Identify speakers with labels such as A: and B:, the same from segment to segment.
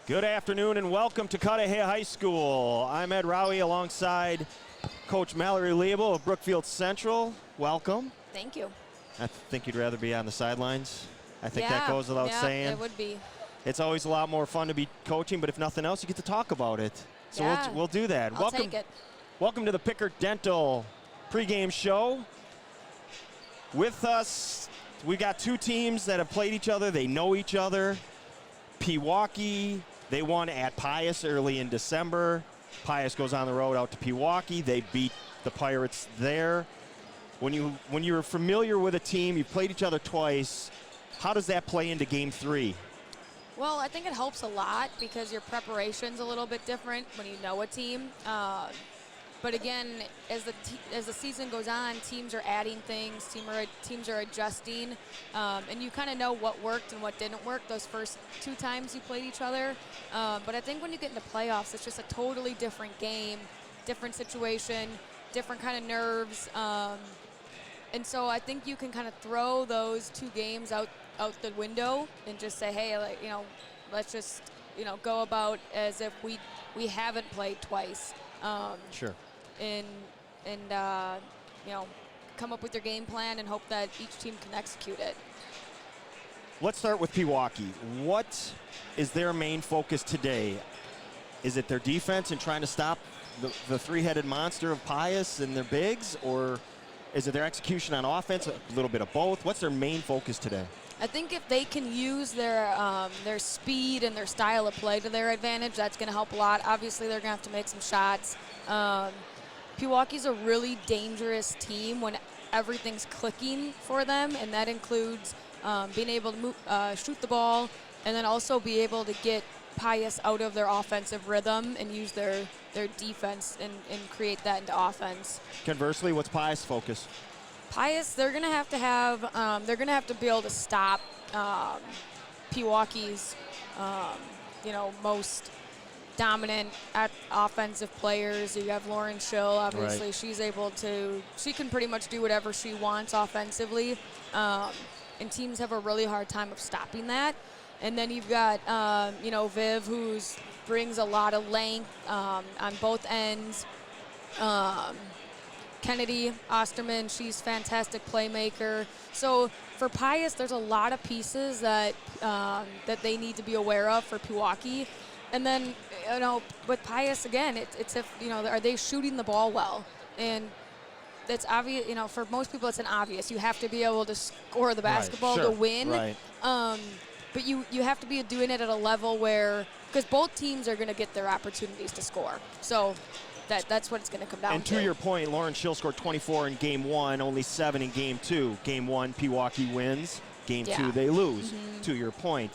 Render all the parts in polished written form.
A: Good afternoon and welcome to Cudahy High School. I'm Ed Rowie alongside Coach Mallory Liebel of Brookfield Central. Welcome.
B: Thank you.
A: I think you'd rather be on the sidelines. I think
B: yeah,
A: that goes without
B: yeah,
A: saying.
B: It would be.
A: It's always a lot more fun to be coaching, but if nothing else, you get to talk about it. So
B: yeah,
A: we'll do that.
B: I'll take it.
A: Welcome to the Picker Dental pregame show. With us, we got two teams that have played each other. They know each other. Pewaukee, they won at Pius early in December. Pius goes on the road out to Pewaukee. They beat the Pirates there. When you're familiar with a team, you've played each other twice, how does that play into Game 3?
B: Well, I think it helps a lot because your preparation's a little bit different when you know a team. But again, as the season goes on, teams are adding things, teams are adjusting, and you kind of know what worked and what didn't work those first two times you played each other. But I think when you get into playoffs, it's just a totally different game, different situation, different kind of nerves. And so I think you can kind of throw those two games out the window and just say, hey, let's just go about as if we haven't played twice.
A: Sure.
B: And come up with your game plan and hope that each team can execute it.
A: Let's start with Pewaukee. What is their main focus today? Is it their defense and trying to stop the three-headed monster of Pius and their bigs, or is it their execution on offense? A little bit of both. What's their main focus today? I
B: think if they can use their speed and their style of play to their advantage, that's going to help a lot. Obviously, they're going to have to make some shots. Pewaukee's a really dangerous team when everything's clicking for them, and that includes being able to shoot the ball and then also be able to get Pius out of their offensive rhythm and use their defense and create that into offense.
A: Conversely, what's Pius' focus?
B: Pius, they're gonna have to be able to stop Pewaukee's most dominant offensive players. You have Lauren Schill, obviously. Right. She can pretty much do whatever she wants offensively, and teams have a really hard time of stopping that. And then you've got Viv, who brings a lot of length on both ends. Kennedy Osterman, she's fantastic playmaker. So for Pius, there's a lot of pieces that they need to be aware of for Pewaukee. And then, with Pius, again, it's if, are they shooting the ball well? And it's obvious, for most people, it's an obvious. You have to be able to score the basketball to win.
A: Right.
B: But you have to be doing it at a level where, because both teams are going to get their opportunities to score. So that's what it's going to come down to.
A: And to your point, Lauren Schill scored 24 in Game 1, only 7 in Game 2. Game 1, Pewaukee wins. Game 2, they lose, to your point.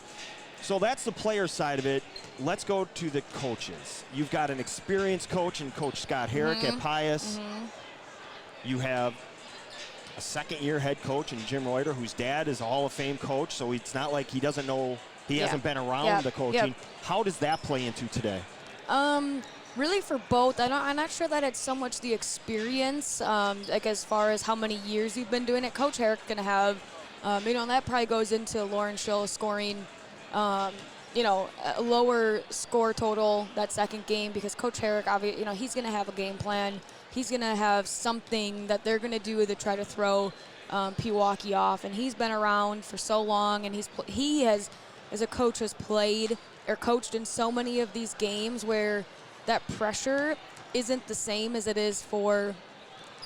A: So that's the player side of it. Let's go to the coaches. You've got an experienced coach in Coach Scott Herrick at Pius. You have a second-year head coach in Jim Reuter, whose dad is a Hall of Fame coach, so it's not like he doesn't know, he hasn't been around the coaching. How does that play into today?
B: Really for both. I'm not sure that it's so much the experience, as far as how many years you've been doing it. Coach Herrick's going to have, that probably goes into Lauren Schill scoring, a lower score total that second game, because Coach Herrick, obviously, he's going to have a game plan. He's going to have something that they're going to do to try to throw Pewaukee off. And he's been around for so long, and he has, as a coach, has played or coached in so many of these games where that pressure isn't the same as it is for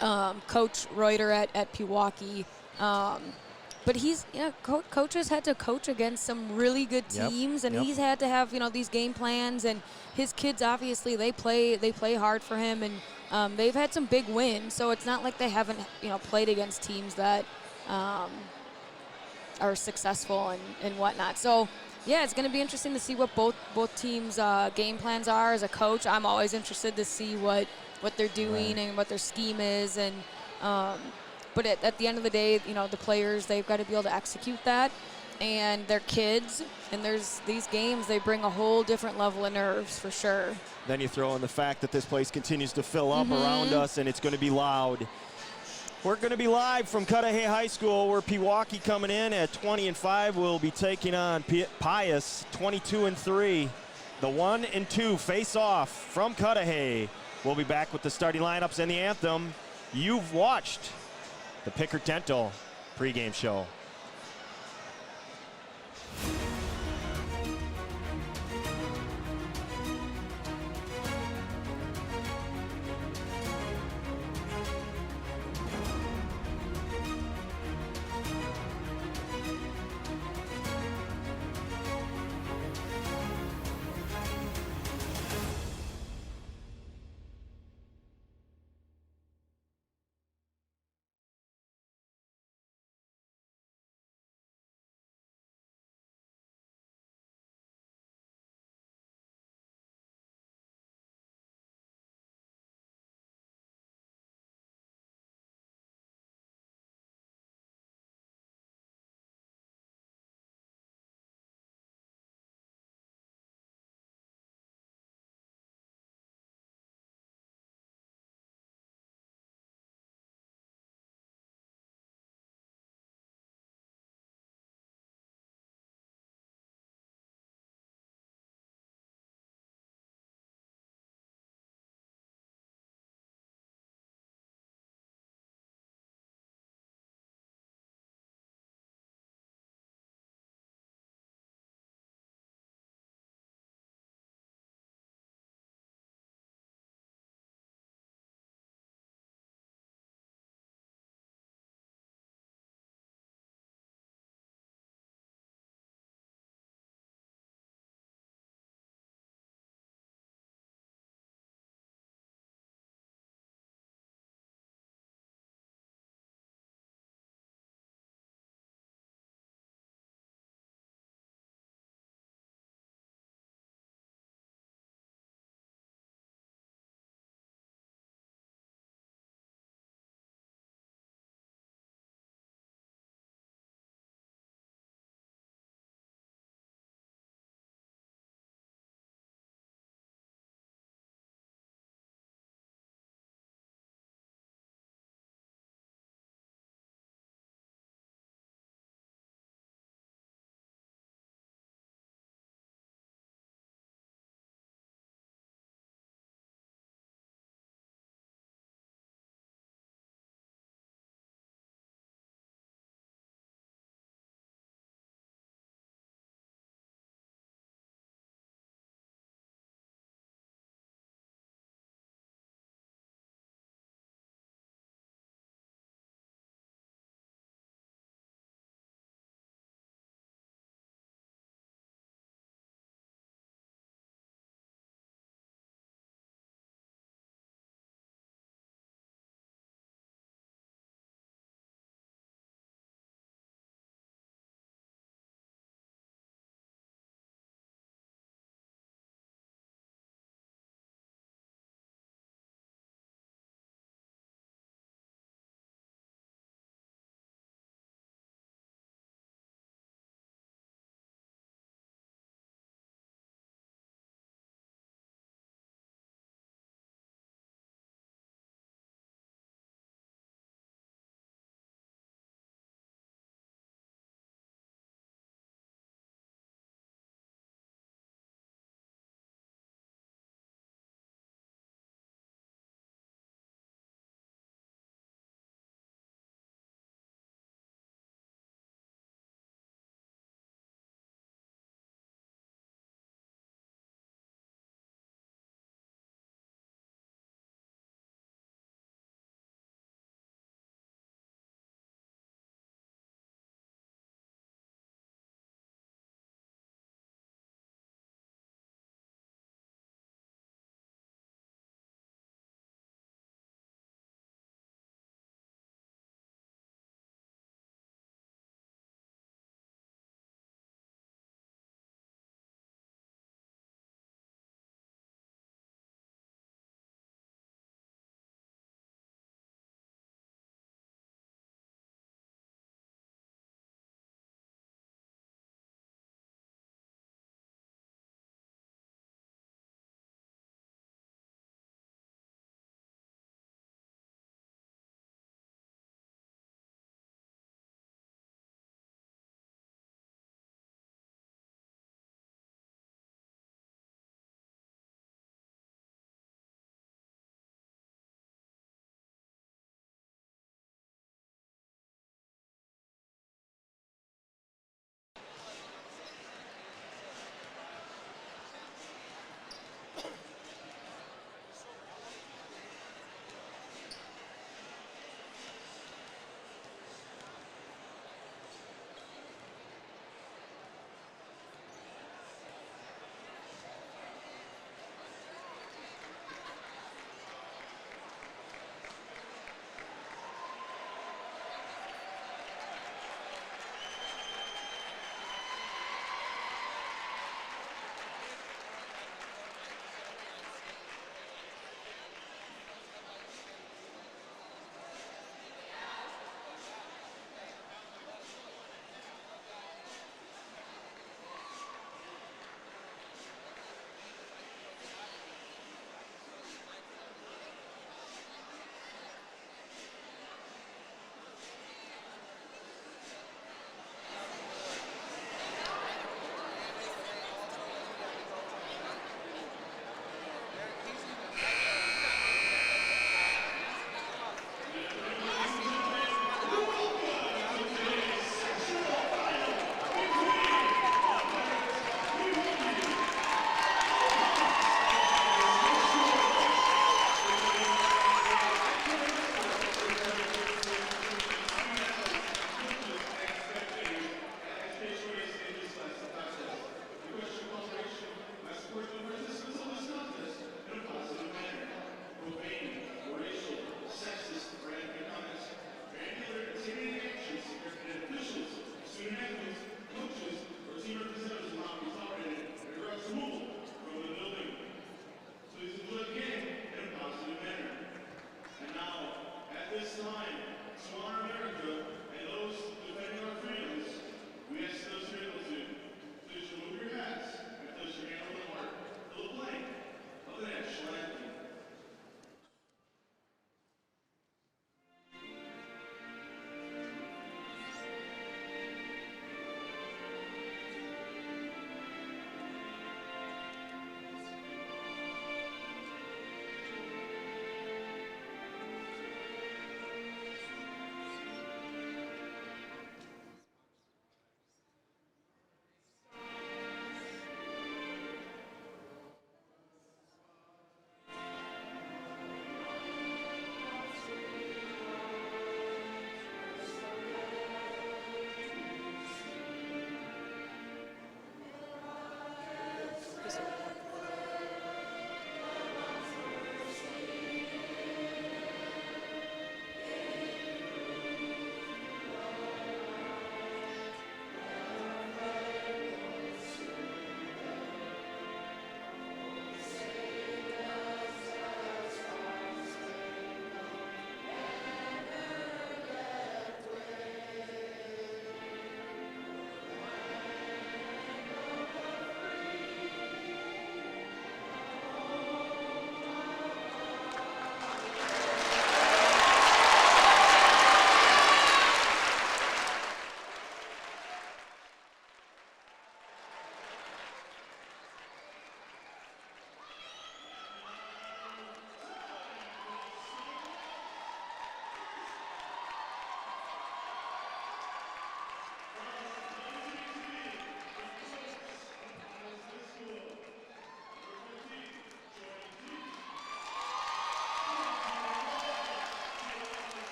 B: Coach Reuter at Pewaukee. But coaches had to coach against some really good teams, and he's had to have these game plans. And his kids, obviously, they play hard for him, and they've had some big wins. So it's not like they haven't played against teams that are successful and whatnot. So yeah, it's going to be interesting to see what both teams' game plans are. As a coach, I'm always interested to see what they're doing and what their scheme is, and. But at the end of the day, the players, they've got to be able to execute that. And they're kids, and there's these games, they bring a whole different level of nerves for sure.
A: Then you throw in the fact that this place continues to fill up around us, and it's going to be loud. We're going to be live from Cudahy High School, where Pewaukee coming in at 20-5 will be taking on Pius 22-3. The 1 and 2 face off from Cudahy. We'll be back with the starting lineups and the anthem. You've watched the Pickert Dental pregame show.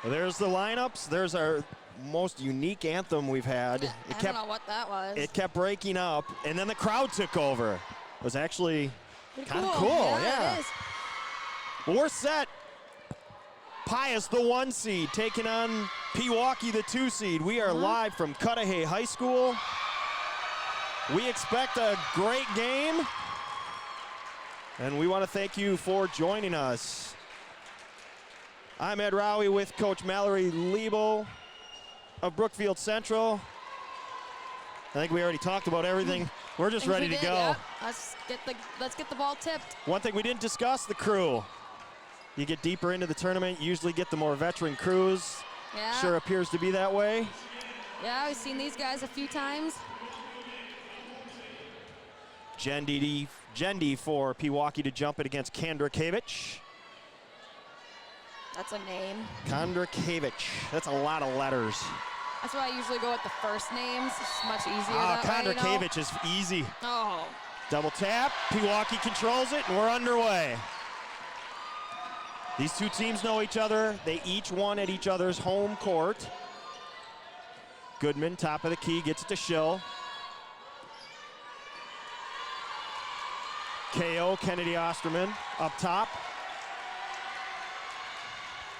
A: Well, there's the lineups. There's our most unique anthem we've had.
B: I don't know what that was.
A: It kept breaking up, and then the crowd took over. It was actually kind of cool. Yeah.
B: It is.
A: Well, we're set. Pius, the 1 seed, taking on Pewaukee, the 2 seed. We are live from Cudahy High School. We expect a great game, and we want to thank you for joining us. I'm Ed Rowie with Coach Mallory Lebo of Brookfield Central. I think we already talked about everything. We're just ready to go.
B: Yeah. Let's get the ball tipped.
A: One thing we didn't discuss, the crew. You get deeper into the tournament, you usually get the more veteran crews.
B: Yeah.
A: Sure appears to be that way.
B: Yeah, we've seen these guys a few times.
A: Jendi for Pewaukee to jump it against Kandrakevich.
B: That's a name.
A: Kandrakevich. That's a lot of letters.
B: That's why I usually go with the first names. It's much easier that way,
A: Kandrakevich is easy.
B: Oh.
A: Double tap. Pewaukee controls it, and we're underway. These two teams know each other. They each won at each other's home court. Goodman, top of the key, gets it to Schill. KO, Kennedy Osterman, up top.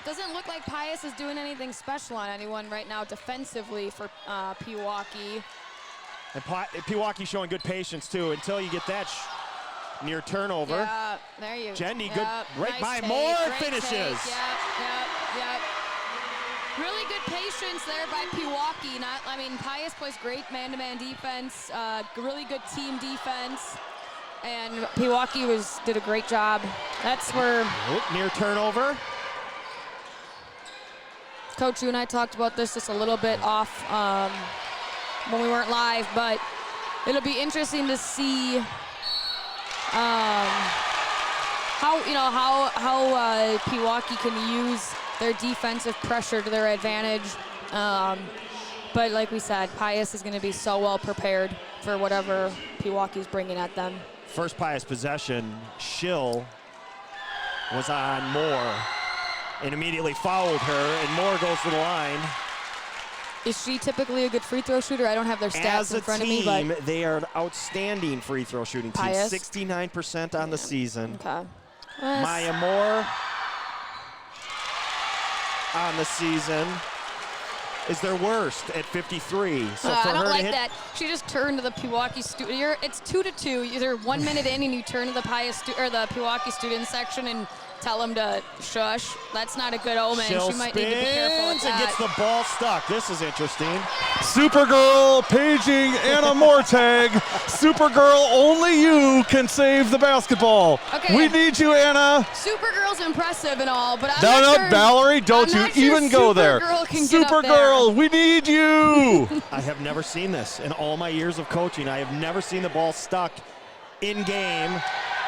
B: Doesn't look like Pius is doing anything special on anyone right now defensively for Pewaukee.
A: And Pewaukee showing good patience, too, until you get that near turnover.
B: Yeah, there you go.
A: Jenny, good, right
B: nice
A: by
B: take,
A: more
B: great
A: finishes.
B: Take. Yep. Really good patience there by Pewaukee. Pius plays great man-to-man defense, really good team defense, and Pewaukee did a great job. That's where
A: near turnover.
B: Coach, you and I talked about this just a little bit off when we weren't live, but it'll be interesting to see how Pewaukee can use their defensive pressure to their advantage. But like we said, Pius is going to be so well prepared for whatever Pewaukee's bringing at them.
A: First Pius possession, Schill was on Moore and immediately fouled her, and Moore goes to the line.
B: Is she typically a good free throw shooter? I don't have their stats in front of me.
A: As a team, they are an outstanding free throw shooting team.
B: Pius?
A: 69% on the season.
B: Okay.
A: Maya Moore on the season is their worst at 53. So for
B: I don't
A: her
B: like
A: to hit
B: that. She just turned to the Pewaukee student. It's 2-2. You're 1 minute in and you turn to the Pewaukee student section and tell them to shush. That's not a good omen.
A: Schill
B: She might need to be careful with
A: spins and
B: that.
A: gets the ball stuck. This is interesting.
C: Supergirl paging Anna Mortag. Supergirl, only you can save the basketball.
B: Okay.
C: We need you, Anna.
B: Supergirl's impressive and all, but I'm
C: No,
B: not sure.
C: Valerie, don't
B: I'm
C: you
B: not sure
C: even go there.
B: Supergirl can get up
C: Supergirl, we need you.
A: I have never seen this in all my years of coaching. I have never seen the ball stuck in game.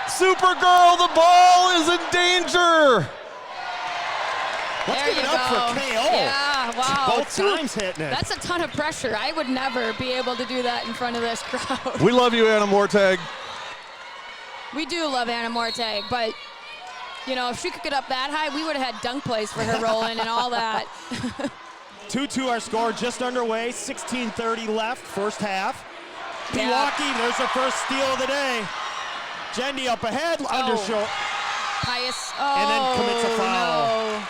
C: Supergirl, the ball is in danger.
A: Let's
B: There
A: give it
B: you
A: up
B: go.
A: for KO.
B: Yeah, wow.
A: Both times hitting it.
B: That's a ton of pressure. I would never be able to do that in front of this crowd.
C: We love you, Anna Mortag.
B: We do love Anna Mortag, but you know, if she could get up that high, we would have had dunk plays for her rolling and all that.
A: 2-2 our score, just underway. 16:30 left, first half.
B: Yeah.
A: Pewaukee, there's their first steal of the day. Jendi up ahead, undershow.
B: Pius,
A: And then commits a foul.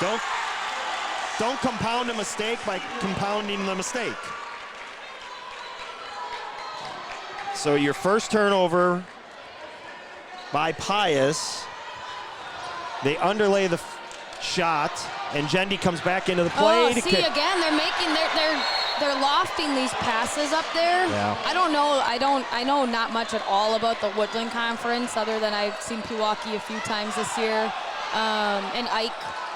B: No.
A: Don't compound a mistake by compounding the mistake. So your first turnover by Pius. They underlay the shot, and Jendi comes back into the play.
B: Oh, see, again, they're lofting these passes up there.
A: Yeah.
B: I don't know. I know not much at all about the Woodland Conference, other than I've seen Pewaukee a few times this year, and Ike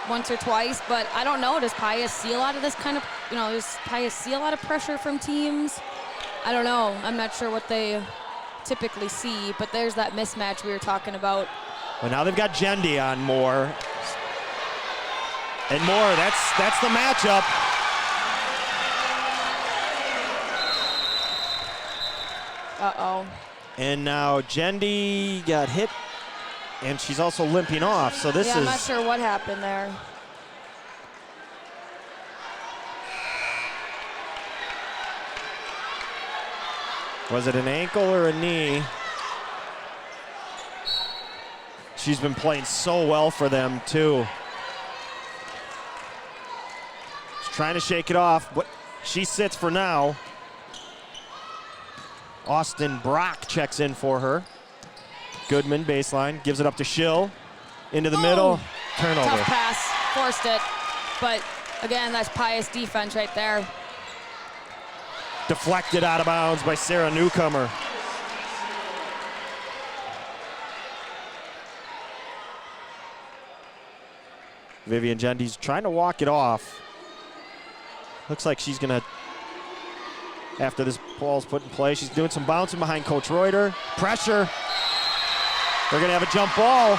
B: once or twice. But I don't know. Does Pius see a lot of this kind of? Does Pius see a lot of pressure from teams? I don't know. I'm not sure what they typically see, but there's that mismatch we were talking about.
A: Well, now they've got Jendi on Moore. And Moore, that's the matchup.
B: Uh-oh.
A: And now Jendi got hit, and she's also limping off. So this
B: I'm not sure what happened there.
A: Was it an ankle or a knee? She's been playing so well for them, too. She's trying to shake it off, but she sits for now. Austin Brock checks in for her. Goodman, baseline, gives it up to Schill. Into the middle, turnover.
B: Tough pass, forced it. But again, that's Pius defense right there.
A: Deflected out of bounds by Sarah Newcomer. Vivian Jendi's trying to walk it off. Looks like she's gonna, after this ball's put in play, she's doing some bouncing behind Coach Reuter. Pressure. They're gonna have a jump ball.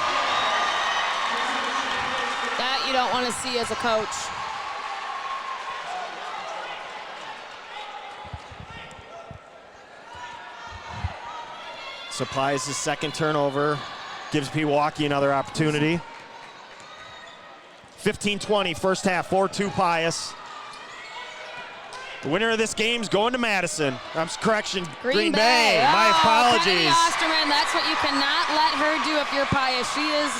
B: That you don't want to see as a coach.
A: So Pius' second turnover gives Pewaukee another opportunity. 15-20, first half, 4-2 Pius. The winner of this game's going to Madison. Correction, Green Bay. My apologies.
B: Kennedy Osterman, that's what you cannot let her do if you're Pius. She is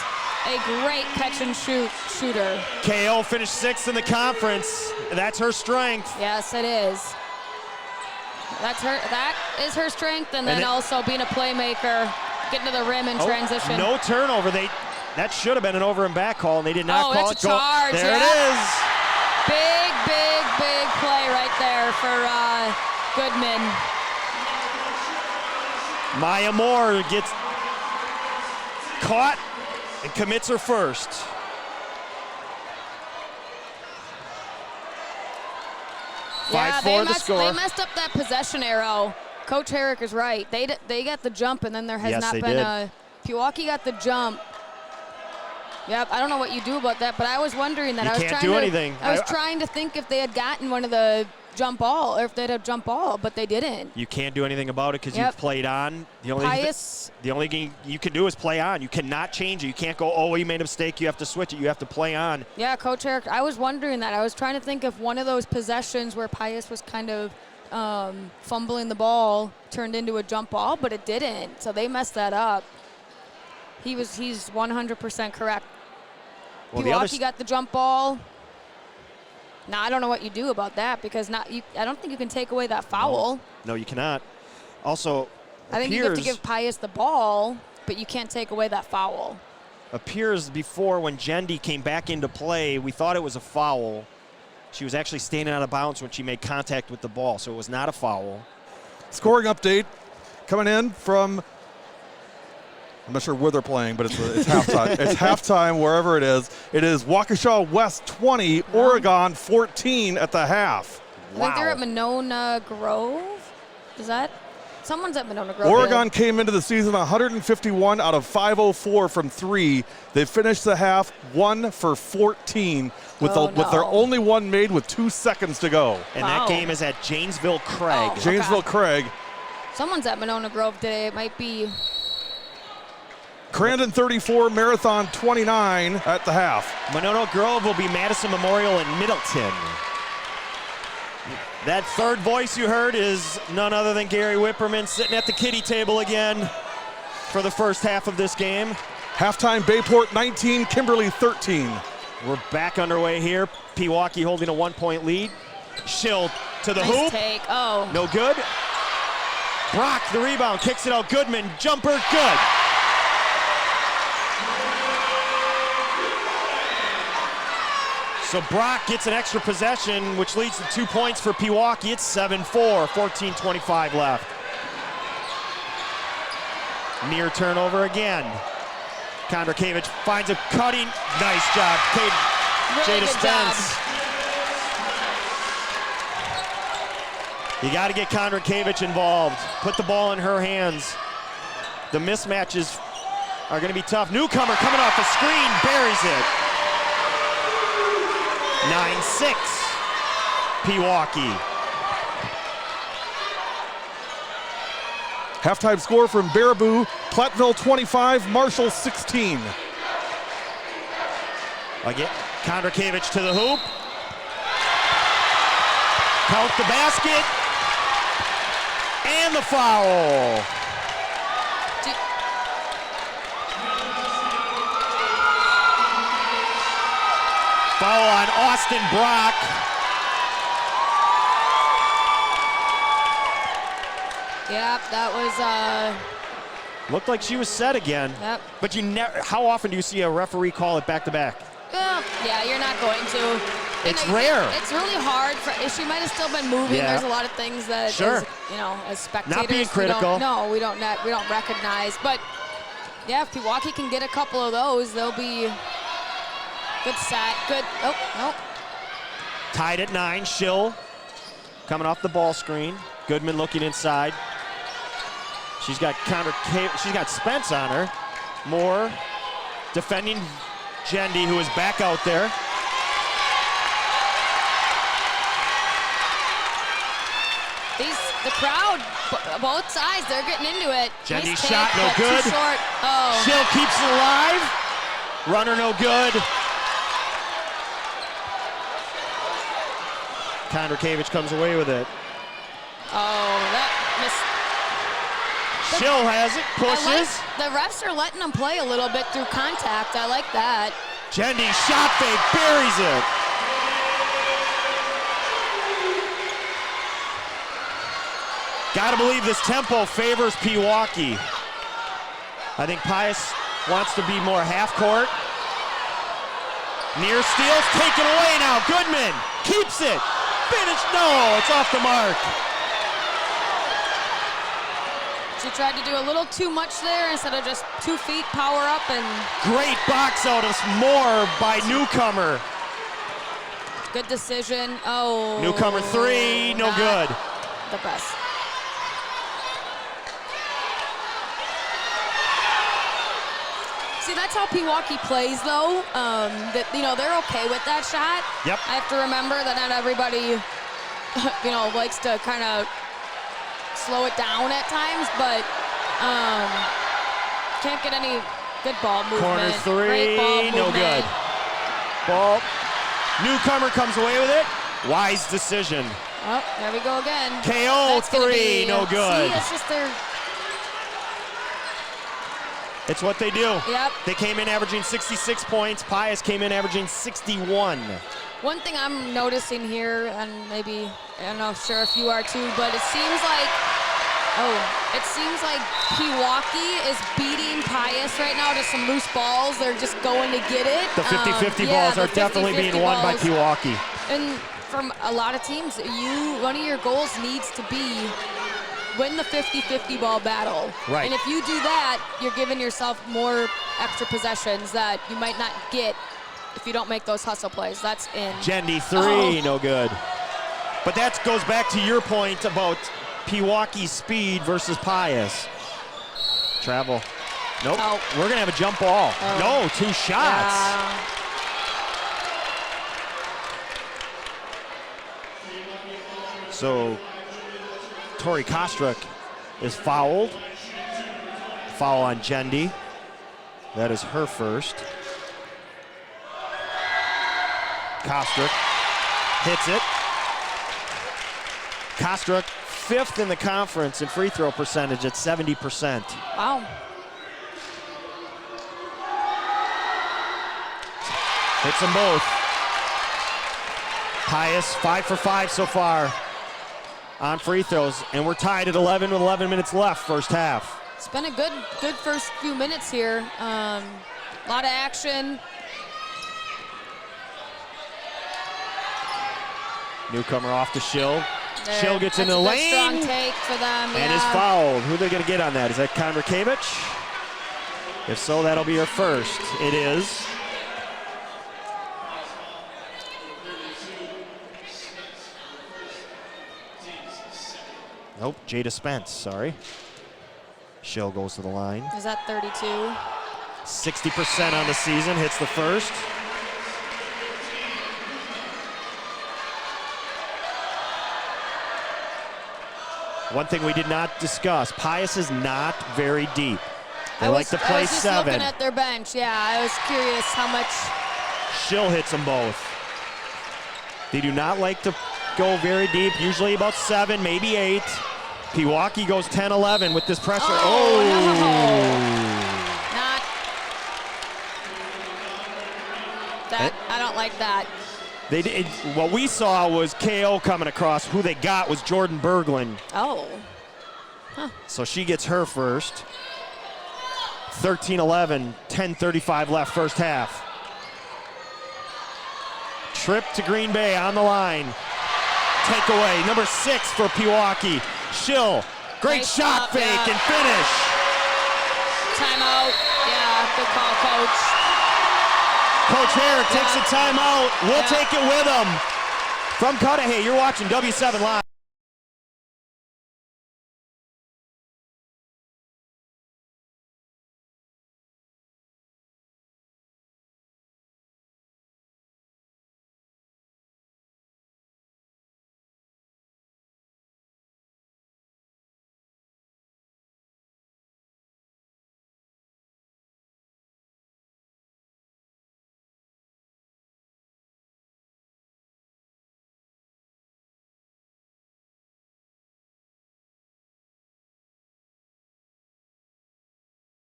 B: a great catch and shoot shooter.
A: KO finished 6th in the conference. That's her strength.
B: Yes, it is. That is her strength, and then also being a playmaker, getting to the rim and transition.
A: No turnover. That should have been an over and back call, and they did not call it.
B: It's a charge.
A: There it is.
B: Big play right there for Goodman.
A: Maya Moore gets caught and commits her first. 5-4 the score.
B: They messed up that possession arrow. Coach Herrick is right. They got the jump, and then there has not been a Pewaukee got the jump. Yep, I don't know what you do about that, but I was wondering that.
A: You can't do anything.
B: I was trying to think if they had gotten one of the jump ball, or if they'd have jump ball, but they didn't.
A: You can't do anything about it because you've played on. The only thing you can do is play on. You cannot change it. You can't go, oh, you made a mistake, you have to switch it. You have to play on.
B: Yeah, Coach Herrick, I was wondering that. I was trying to think if one of those possessions where Pius was kind of fumbling the ball turned into a jump ball, but it didn't. So they messed that up. He's 100% correct. Well, Pewaukee got the jump ball. Now, I don't know what you do about that because I don't think you can take away that foul.
A: No, you cannot. Also,
B: I think you have to give Pius the ball, but you can't take away that foul.
A: Appears before when Jendi came back into play, we thought it was a foul. She was actually standing out of bounds when she made contact with the ball, so it was not a foul.
C: Scoring update coming in from, I'm not sure where they're playing, but it's halftime. It's halftime wherever it is. It is Waukesha West 20, Oregon 14 at the half.
B: I think they're at Monona Grove. Is that? Someone's at Monona Grove.
C: Oregon came into the season 151 out of 504 from 3. They finished the half 1 for 14 with their only one made with 2 seconds to go.
A: And that game is at Janesville Craig.
C: Janesville Craig.
B: Someone's at Monona Grove today. It might be
C: Crandon 34, Marathon 29 at the half.
A: Monona Grove will be Madison Memorial in Middleton. That third voice you heard is none other than Gary Whipperman sitting at the kiddie table again for the first half of this game.
C: Halftime, Bayport 19, Kimberly 13.
A: We're back underway here. Pewaukee holding a 1-point lead. Schill to the hoop.
B: Take. Oh.
A: No good. Brock, the rebound, kicks it out. Goodman, jumper, good. So Brock gets an extra possession, which leads to 2 points for Pewaukee. It's 7-4, 14:25 left. Near turnover again. Kondrakiewicz finds a cutting. Nice job, Jada Spence. You got to get Kondrakiewicz involved. Put the ball in her hands. The mismatches are going to be tough. Newcomer coming off the screen, buries it. 9-6, Pewaukee.
C: Halftime score from Baraboo, Platteville 25, Marshall 16.
A: Again, Kondrakiewicz to the hoop. Count the basket. And the foul. Foul on Austin Brock.
B: Yep, that was
A: looked like she was set again.
B: Yep.
A: But how often do you see a referee call it back to back?
B: Yeah, you're not going to.
A: It's rare.
B: It's really hard. She might have still been moving.
A: Yeah.
B: There's a lot of things that, as spectators,
A: not being critical.
B: we don't recognize. But yeah, if Pewaukee can get a couple of those, they'll be good set. Good. Oh, no.
A: Tied at 9. Schill coming off the ball screen. Goodman looking inside. She's got she's got Spence on her. Moore defending Jendi, who is back out there.
B: The crowd, both sides, they're getting into it.
A: Jendi
B: nice
A: shot,
B: take,
A: no good.
B: Too short. Oh.
A: Schill keeps it alive. Runner, no good. Kondrakiewicz comes away with it.
B: Oh, that missed.
A: Schill has it, pushes.
B: The refs are letting them play a little bit through contact. I like that.
A: Jendi shot fake, buries it. Gotta believe this tempo favors Pewaukee. I think Pius wants to be more half court. Near steals, taken away now. Goodman keeps it. Finish, no, it's off the mark.
B: She tried to do a little too much there instead of just 2 feet, power up and.
A: Great box out of Moore by Newcomer.
B: Good decision. Oh.
A: Newcomer three, no good.
B: The best. See, that's how Pewaukee plays, though. That they're okay with that shot.
A: Yep.
B: I have to remember that not everybody, likes to kind of slow it down at times, but can't get any good ball movement.
A: Corner
B: Great ball
A: three, no
B: movement.
A: good. Ball. Newcomer comes away with it. Wise decision.
B: Oh, there we go again.
A: KO
B: That's gonna
A: three,
B: be,
A: no good.
B: See, it's just their.
A: It's what they do.
B: Yep.
A: They came in averaging 66 points. Pius came in averaging 61.
B: One thing I'm noticing here, and maybe I'm not sure if you are too, but it seems like Pewaukee is beating Pius right now to some loose balls. They're just going to get it.
A: The 50-50 balls are definitely being won by Pewaukee.
B: And from a lot of teams, one of your goals needs to be win the 50-50 ball battle.
A: Right.
B: And if you do that, you're giving yourself more extra possessions that you might not get if you don't make those hustle plays. That's in.
A: Jendi three, no good. But that goes back to your point about Pewaukee's speed versus Pius. Travel. Nope.
B: Oh.
A: We're going to have a jump ball.
B: Oh.
A: No, 2 shots.
B: Yeah.
A: So Tori Kostruk is fouled. Foul on Jendi. That is her first. Kostruk hits it. Kostruk 5th in the conference in free throw percentage at 70%.
B: Wow.
A: Hits them both. Pius 5 for 5 so far on free throws, and we're tied at 11 with 11 minutes left, first half.
B: It's been a good first few minutes here. A lot of action.
A: Newcomer off to Schill.
B: There.
A: Schill gets in
B: That's
A: the
B: a good
A: lane
B: strong take for them.
A: and is fouled. Who are they going to get on that? Is that Kondrakiewicz? If so, that'll be her first. It is. Nope, Jada Spence, sorry. Schill goes to the line.
B: Is that 32?
A: 60% on the season, hits the first. One thing we did not discuss, Pius is not very deep. They like to play 7.
B: I was just looking at their bench. Yeah, I was curious how much.
A: Schill hits them both. They do not like to go very deep, usually about 7, maybe 8. Pewaukee goes 10-11 with this pressure.
B: Oh, no. Not that. I don't like that.
A: What we saw was KO coming across. Who they got was Jordan Berglund.
B: Oh. Huh.
A: So she gets her first. 13-11, 10:35 left first half. Trip to Green Bay on the line. Takeaway, number 6 for Pewaukee. Schill, great shot fake and finish.
B: Timeout. Yeah, good call, Coach.
A: Coach Herrick takes a timeout. We'll take it with him. From Cudahy, you're watching W7 Live.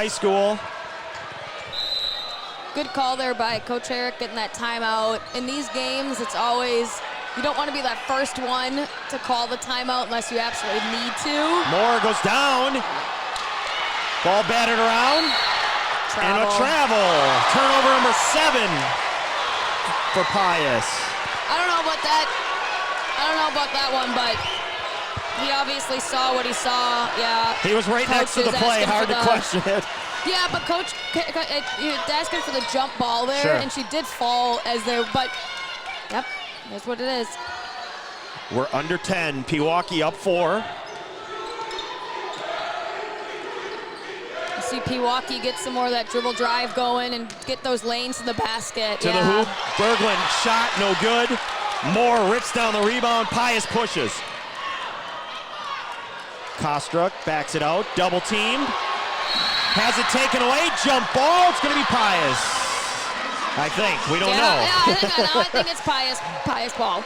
A: High school.
B: Good call there by Coach Herrick getting that timeout. In these games, it's always, you don't want to be that first one to call the timeout unless you absolutely need to.
A: Moore goes down. Ball batted around. And a travel. Turnover number 7 for Pius.
B: I don't know about that one, but he obviously saw what he saw. Yeah.
A: He was right next to the play. Hard to question it.
B: Yeah, but Coach asking for the jump ball there,
A: Sure.
B: and she did fall as there. But yep, That's what it is.
A: We're under 10. Pewaukee up 4.
B: You see Pewaukee get some more of that dribble drive going and get those lanes to the basket.
A: To the hoop. Berglund shot, no good. Moore rips down the rebound. Pius pushes. Kostruck backs it out. Double teamed. Has it taken away. Jump ball. It's going to be Pius. I think. We don't know.
B: Yeah, I think it's Pius ball.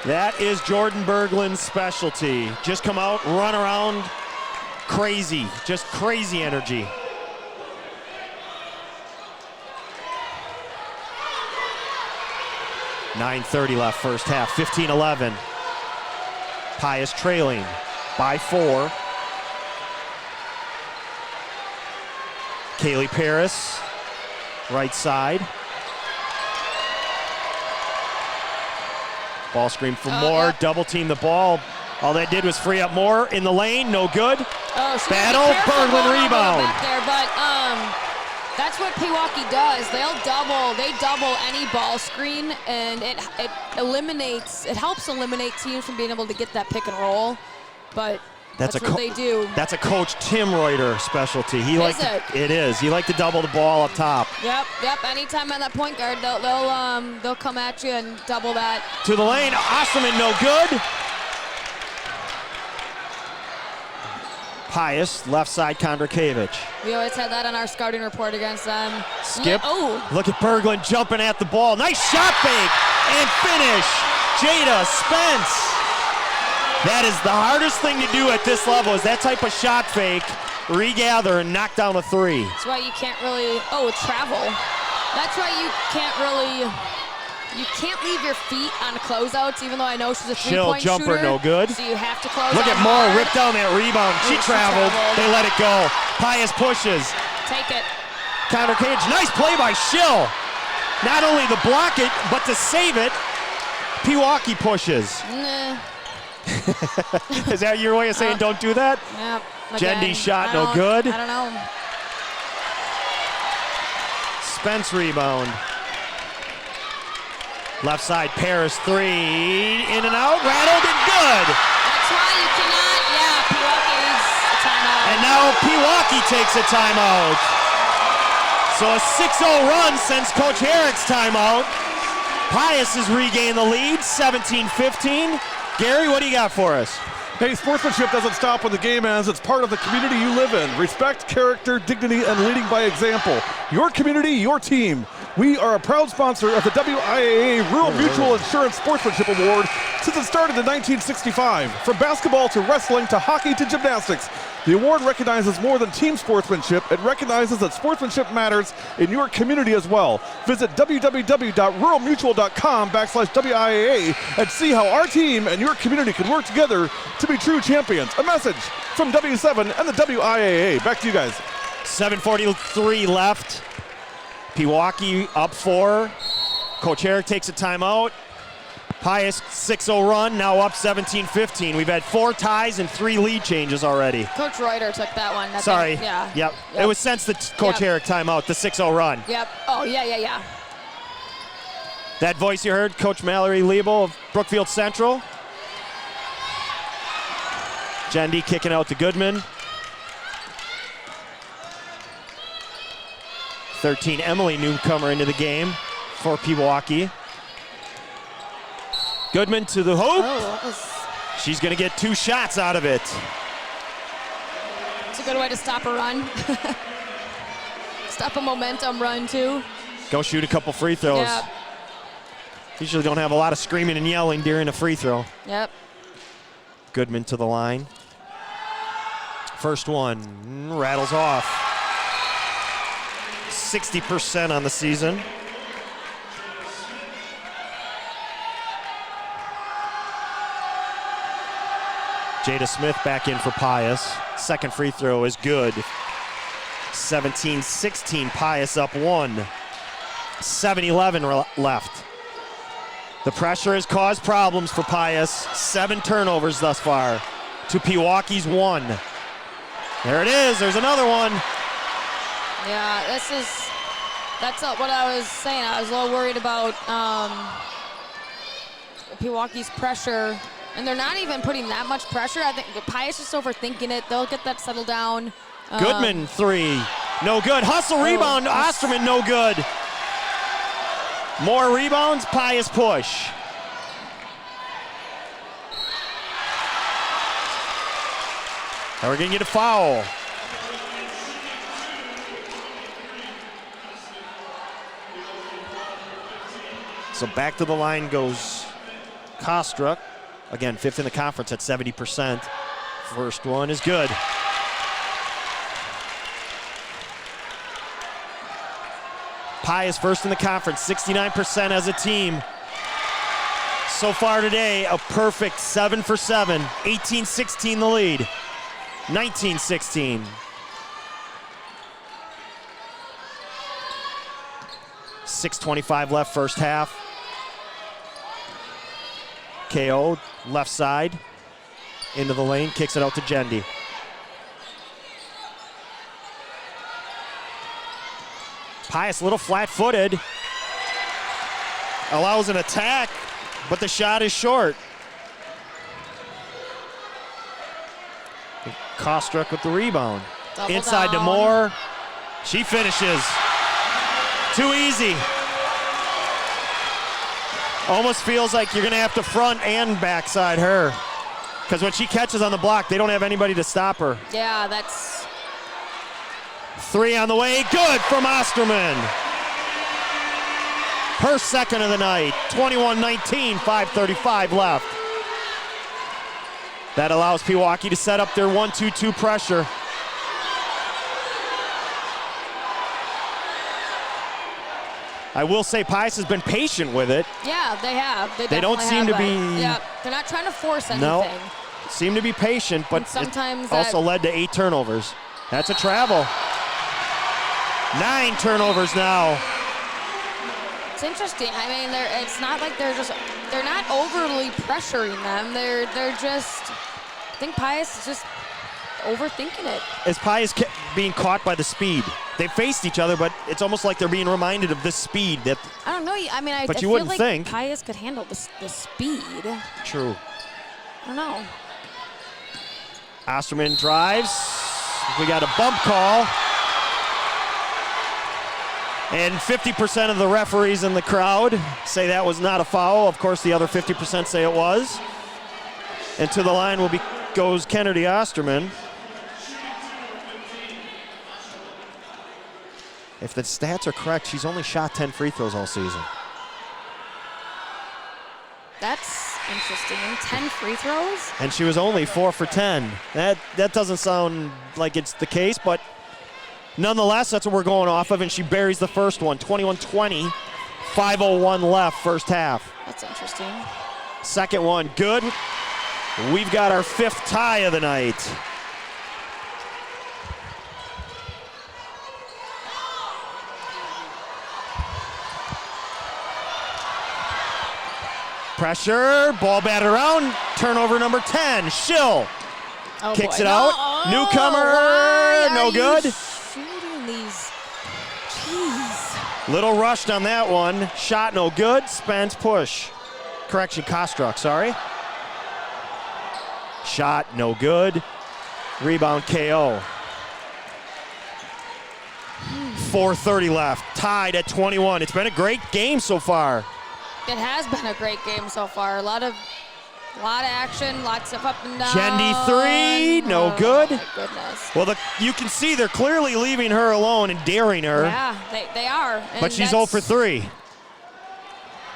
A: That is Jordan Berglund's specialty. Just come out, run around, crazy. Just crazy energy. .9:30 left first half, 15-11. Pius trailing by 4. Kaylee Paris, right side. Ball screen for Moore, double team the ball. All that did was free up Moore in the lane, no good. Battle, Berglund rebound.
B: Back there, but that's what Pewaukee does. They double any ball screen, and it helps eliminate teams from being able to get that pick and roll. But that's what they do.
A: That's a Coach Tim Reuter specialty. It is. He likes to double the ball up top.
B: Yep. Anytime on that point guard, they'll come at you and double that.
A: To the lane, Osterman, no good. Pius, left side, Kondrakiewicz.
B: We always had that on our scouting report against them.
A: Skip. Look at Berglund jumping at the ball. Nice shot fake and finish. Jada Spence. That is the hardest thing to do at this level, is that type of shot fake, regather, and knock down a 3.
B: That's why you can't really, travel. That's why you can't leave your feet on closeouts, even though I know she's a three-point shooter.
A: Jumper, no good.
B: So you have to close
A: Look at Moore rip down that rebound. She traveled. They let it go. Pius pushes.
B: Take it.
A: Kondrakiewicz, nice play by Schill. Not only to block it, but to save it. Pewaukee pushes.
B: Nah.
A: Is that your way of saying don't do that?
B: Yep.
A: Jendy's shot, no good.
B: I don't know.
A: Spence rebound. Left side, Paris 3, in and out, rattled and good.
B: That's why you cannot, Pewaukee's a timeout.
A: And now Pewaukee takes a timeout. So a 6-0 run since Coach Herrick's timeout. Pius has regained the lead, 17-15. Gary, what do you got for us?
C: Hey, sportsmanship doesn't stop when the game ends. It's part of the community you live in. Respect, character, dignity, and leading by example. Your community, your team. We are a proud sponsor of the WIAA Rural Mutual Insurance Sportsmanship Award since it started in 1965. From basketball to wrestling to hockey to gymnastics, the award recognizes more than team sportsmanship. It recognizes that sportsmanship matters in your community as well. Visit www.ruralmutual.com/WIAA and see how our team and your community can work together to be true champions. A message from W7 and the WIAA. Back to you guys.
A: 7:43 left. Pewaukee up 4. Coach Herrick takes a timeout. Pius 6-0 run, now up 17-15. We've had 4 ties and 3 lead changes already.
B: Coach Reuter took that one.
A: Sorry. Yep. It was since the Coach Herrick timeout, the 6-0 run.
B: Yep. Oh, yeah.
A: That voice you heard, Coach Mallory Liebel of Brookfield Central. Jendy kicking out to Goodman. 13, Emily, newcomer into the game for Pewaukee. Goodman to the hoop. She's going to get 2 shots out of it.
B: It's a good way to stop a run. Stop a momentum run, too.
A: Go shoot a couple free throws.
B: Yep.
A: Usually don't have a lot of screaming and yelling during a free throw.
B: Yep.
A: Goodman to the line. First one rattles off. 60% on the season. Jada Smith back in for Pius. Second free throw is good. 17-16, Pius up 1. 7:11 left. The pressure has caused problems for Pius. 7 turnovers thus far to Pewaukee's 1. There it is, there's another one.
B: Yeah, That's what I was saying. I was a little worried about Pewaukee's pressure, and they're not even putting that much pressure. I think Pius is overthinking it. They'll get that settled down.
A: Goodman, three. No good. Hustle rebound. Osterman, no good. More rebounds. Pius push. Now we're going to get a foul. So back to the line goes Kostruck. Again, 5th in the conference at 70%. First one is good. Pius first in the conference, 69% as a team. So far today, a perfect 7 for 7. 18-16 the lead. 19-16. .625 left first half. KO, left side, into the lane, kicks it out to Jendi. Pius, a little flat-footed. Allows an attack, but the shot is short. Kostruck with the rebound.
B: Double
A: Inside
B: down.
A: to Moore. She finishes. Too easy. Almost feels like you're going to have to front and backside her. Because when she catches on the block, they don't have anybody to stop her.
B: Yeah, that's...
A: 3 on the way. Good from Osterman. Her second of the night. 21-19, 5:35 left. That allows Pewaukee to set up their 1-2-2 pressure. I will say Pius has been patient with it.
B: Yeah, they have.
A: They don't seem to be...
B: Yeah, they're not trying to force anything.
A: No, seem to be patient, but
B: And sometimes
A: it also led to 8 turnovers. That's a travel. 9 turnovers now.
B: It's interesting. I mean, it's not like they're not overly pressuring them. They're just, I think Pius is just overthinking it.
A: As Pius being caught by the speed. They faced each other, but it's almost like they're being reminded of this speed. That
B: I don't know. I mean, I
A: you
B: feel
A: wouldn't
B: like
A: think.
B: Pius could handle the speed.
A: True.
B: I don't know.
A: Osterman drives. We got a bump call. And 50% of the referees in the crowd say that was not a foul. Of course, the other 50% say it was. And to the line goes Kennedy Osterman. If the stats are correct, she's only shot 10 free throws all season.
B: That's interesting. 10 free throws?
A: And she was only 4 for 10. That doesn't sound like it's the case, but nonetheless, that's what we're going off of, and she buries the first one. 21-20, 5:01 left first half.
B: That's interesting.
A: Second one, good. We've got our 5th tie of the night. Pressure, ball batted around, turnover number 10, Schill. Kicks it out, newcomer, no good.
B: Shooting these, jeez.
A: Little rushed on that one, shot no good, Spence push. Correction, Kostruck, sorry. Shot no good, rebound KO. 4:30 left, tied at 21. It's been a great game so far.
B: It has been a great game so far. A lot of action, lots of up and down.
A: Jendi 3, no good.
B: My goodness.
A: Well, you can see they're clearly leaving her alone and daring her.
B: Yeah, they are.
A: But she's 0 for 3.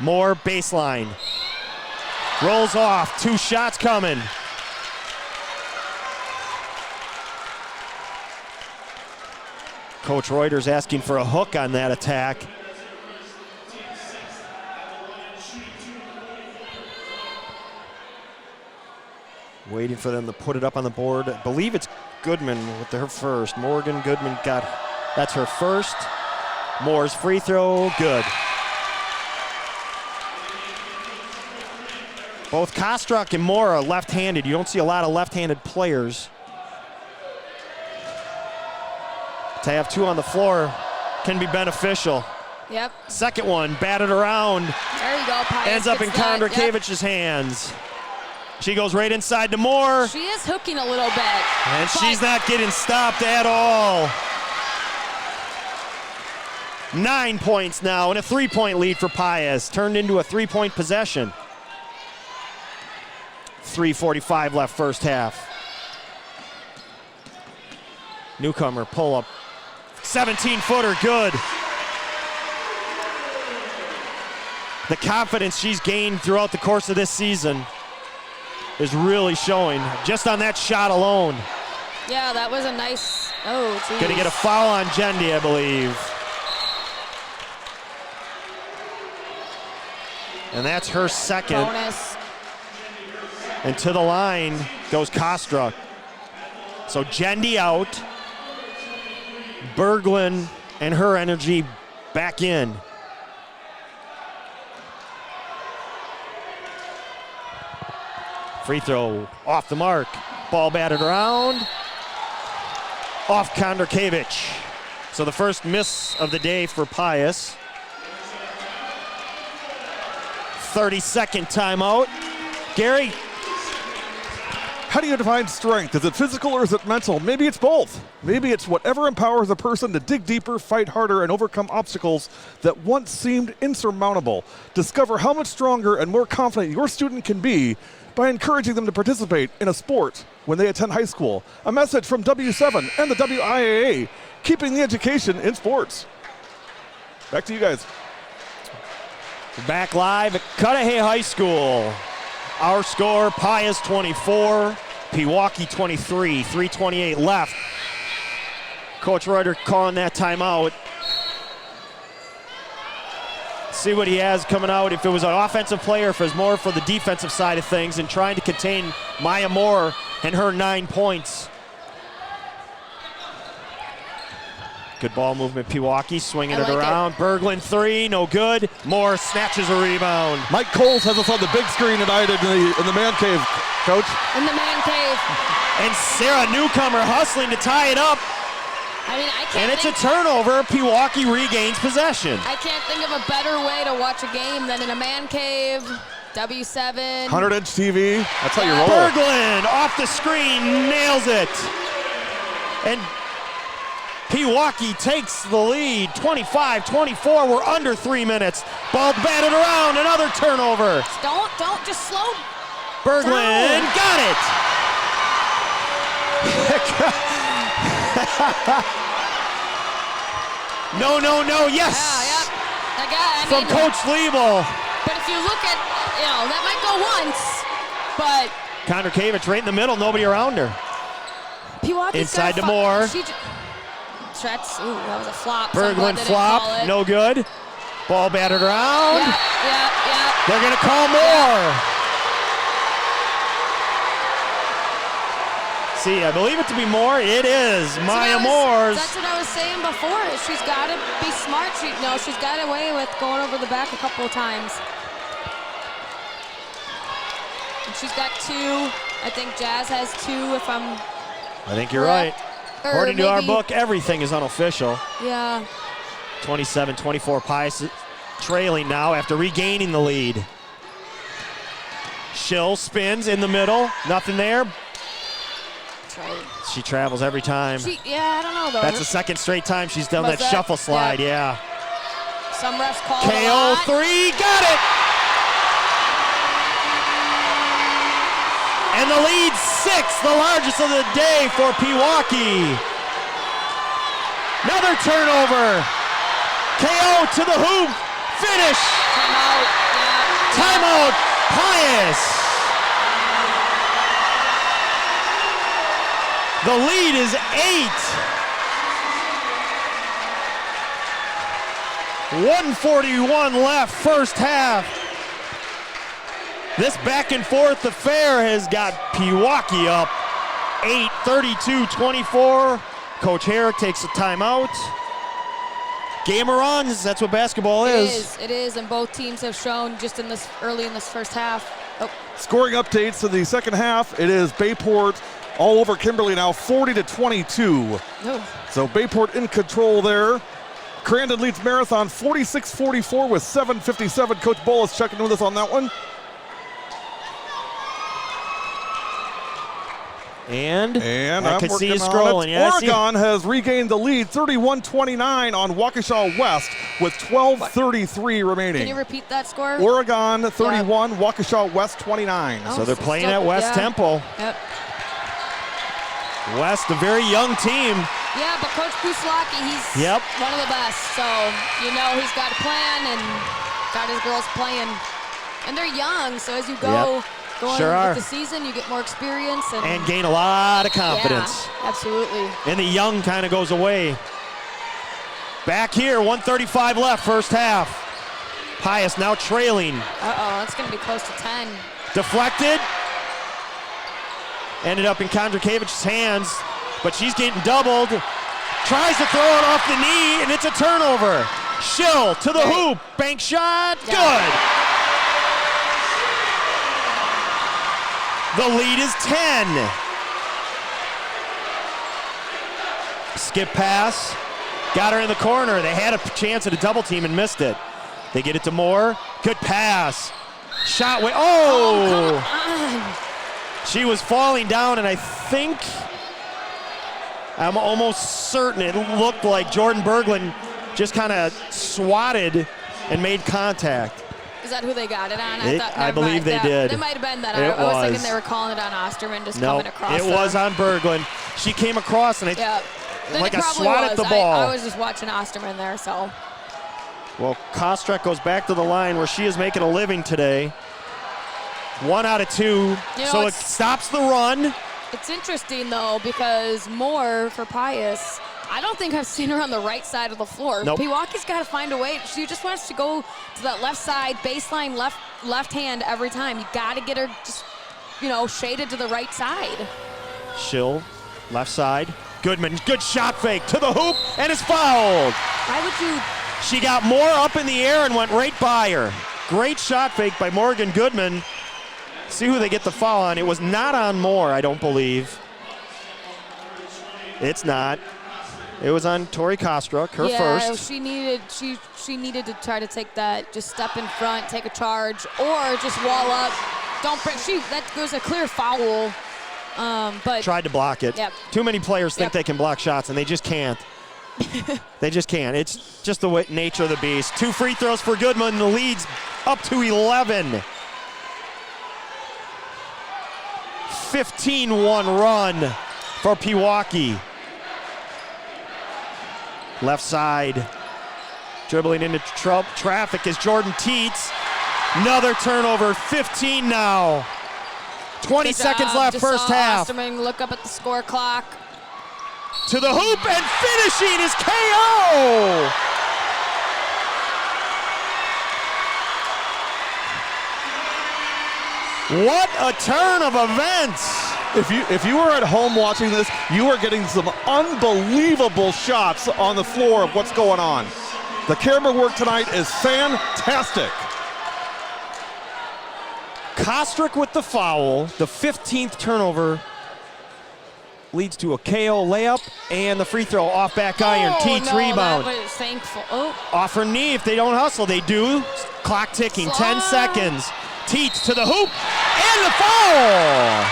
A: More baseline. Rolls off, 2 shots coming. Coach Reuter's asking for a hook on that attack. Waiting for them to put it up on the board. I believe it's Goodman with her first. Morgan Goodman that's her first. Moore's free throw, good. Both Kostruck and Moore are left-handed. You don't see a lot of left-handed players. To have 2 on the floor can be beneficial.
B: Yep.
A: Second one, batted around.
B: There you go, Pius.
A: Ends up in Kondrakevich's hands. She goes right inside to Moore.
B: She is hooking a little bit.
A: And she's not getting stopped at all. 9 points now, and a 3-point lead for Pius. Turned into a 3-point possession. 3:45 left first half. Newcomer pull up. 17-footer, good. The confidence she's gained throughout the course of this season is really showing just on that shot alone.
B: Yeah, that was a nice, oh, geez.
A: Gonna get a foul on Jendi, I believe. And that's her second.
B: Bonus.
A: And to the line goes Kostra. So Jendi out. Berglund and her energy back in. Free throw off the mark. Ball batted around. Off Kondrakevic. So the first miss of the day for Pius. 30-second timeout. Gary?
C: How do you define strength? Is it physical or is it mental? Maybe it's both. Maybe it's whatever empowers a person to dig deeper, fight harder, and overcome obstacles that once seemed insurmountable. Discover how much stronger and more confident your student can be by encouraging them to participate in a sport when they attend high school. A message from W7 and the WIAA, keeping the education in sports. Back to you guys.
A: Back live at Cudahy High School. Our score, Pius 24, Pewaukee 23, 3:28 left. Coach Reuter calling that timeout. See what he has coming out, if it was an offensive player, if it was more for the defensive side of things, and trying to contain Maya Moore and her 9 points. Good ball movement, Pewaukee swinging it around. Berglund three, no good. Moore snatches a rebound.
C: Mike Coles has us on the big screen tonight in the man cave, Coach.
B: In the man cave.
A: And Sarah Newcomer hustling to tie it up.
B: I mean, I can't.
A: And it's a turnover. Pewaukee regains possession.
B: I can't think of a better way to watch a game than in a man cave. W7.
C: 100-inch TV. That's how you roll.
A: Berglund off the screen, nails it. And Pewaukee takes the lead, 25-24. We're under 3 minutes. Ball batted around, another turnover.
B: Don't just slow.
A: Berglund got it. No, yes.
B: Yeah, yep.
A: From Coach Liebel.
B: But if you look at, that might go once, but
A: Kondrakevic right in the middle, nobody around her.
B: Pewaukee
A: inside to Moore.
B: That was a flop.
A: Berglund flop, no good. Ball battered around.
B: Yeah.
A: They're gonna call Moore. See, I believe it to be Moore. It is Maya Moore's.
B: That's what I was saying before. She's got to be smart. She's got away with going over the back a couple of times. And she's got 2. I think Jazz has 2.
A: I think you're right. According to our book, everything is unofficial.
B: Yeah.
A: 27-24, Pius trailing now after regaining the lead. Schill spins in the middle, nothing there.
B: That's right.
A: She travels every time.
B: I don't know though.
A: That's the second straight time she's done that shuffle slide, yeah.
B: Some refs call
A: it a lot. KO 3, got it! And the lead 6, the largest of the day for Pewaukee. Another turnover. KO to the hoop. Finish.
B: Timeout. Yeah.
A: Timeout. Pius. The lead is 8. 1:41 left, first half. This back and forth affair has got Pewaukee up 8, 32-24. Coach Herrick takes a timeout. Game of runs, that's what basketball is.
B: It is, and both teams have shown just early in this first half.
C: Scoring updates to the second half. It is Bayport all over Kimberly now, 40-22.
B: Oh.
C: So Bayport in control there. Crandon leads Marathon 46-44 with 7:57. Coach Bolus checking with us on that one.
A: And I
C: I'm
A: can see you
C: working on
A: scrolling.
C: it.
A: Yeah,
C: Oregon has regained the lead, 31-29 on Waukesha West with 12:33 remaining.
B: Can you repeat that score?
C: Oregon 31, Waukesha West 29.
B: Oh,
A: so they're playing at West Temple.
B: Yep.
A: West, a very young team.
B: Yeah, but Coach Pewaukee, he's one of the best. So, you know, he's got a plan and got his girls playing. And they're young, so as you go going with the season, you get more experience.
A: And gain a lot of confidence.
B: Yeah, absolutely.
A: And the young kind of goes away. Back here, 1:35 left, first half. Pius now trailing.
B: Uh-oh, that's going to be close to 10.
A: Deflected. Ended up in Kondrakevich's hands, but she's getting doubled. Tries to throw it off the knee, and it's a turnover. Schill to the hoop. Bank shot. Good. The lead is 10. Skip pass. Got her in the corner. They had a chance at a double team and missed it. They get it to Moore. Good pass. Shot way. Oh!
B: Come on.
A: She was falling down, and I'm almost certain it looked like Jordan Berglund just kind of swatted and made contact.
B: Is that who they got it on?
A: I believe they did.
B: It might have been that.
A: I
B: was thinking they were calling it on Osterman, just coming across.
A: It was on Berglund. She came across, and like a swat at the ball.
B: I was just watching Osterman there, so.
A: Well, Kostrek goes back to the line where she is making a living today. 1 out of 2, so it stops the run.
B: It's interesting, though, because Moore for Pius, I don't think I've seen her on the right side of the floor.
A: Nope.
B: Pewaukee's got to find a way. She just wants to go to that left side, baseline left hand every time. You got to get her just, shaded to the right side.
A: Schill, left side. Goodman, good shot fake to the hoop, and it's fouled.
B: Why would you?
A: She got Moore up in the air and went right by her. Great shot fake by Morgan Goodman. See who they get the foul on. It was not on Moore, I don't believe. It's not. It was on Tori Kostruk, her first.
B: She needed to try to take that, just step in front, take a charge, or just wall up. That goes a clear foul. But
A: tried to block it.
B: Yep.
A: Too many players think they can block shots, and they just can't. They just can't. It's just the nature of the beast. 2 free throws for Goodman. The lead's up to 11. 15-1 run for Pewaukee. Left side. Dribbling into traffic is Jordan Teets. Another turnover. 15 now. 20 seconds left, first half.
B: Osterman look up at the score clock.
A: To the hoop, and finishing is KO! What a turn of events!
C: If you were at home watching this, you are getting some unbelievable shots on the floor of what's going on. The camera work tonight is fantastic.
A: Kostrek with the foul, the 15th turnover leads to a KO layup and the free throw off back iron. Teets rebound.
B: That was thankful.
A: Off her knee if they don't hustle. They do. Clock ticking, 10 seconds. Teets to the hoop and the foul.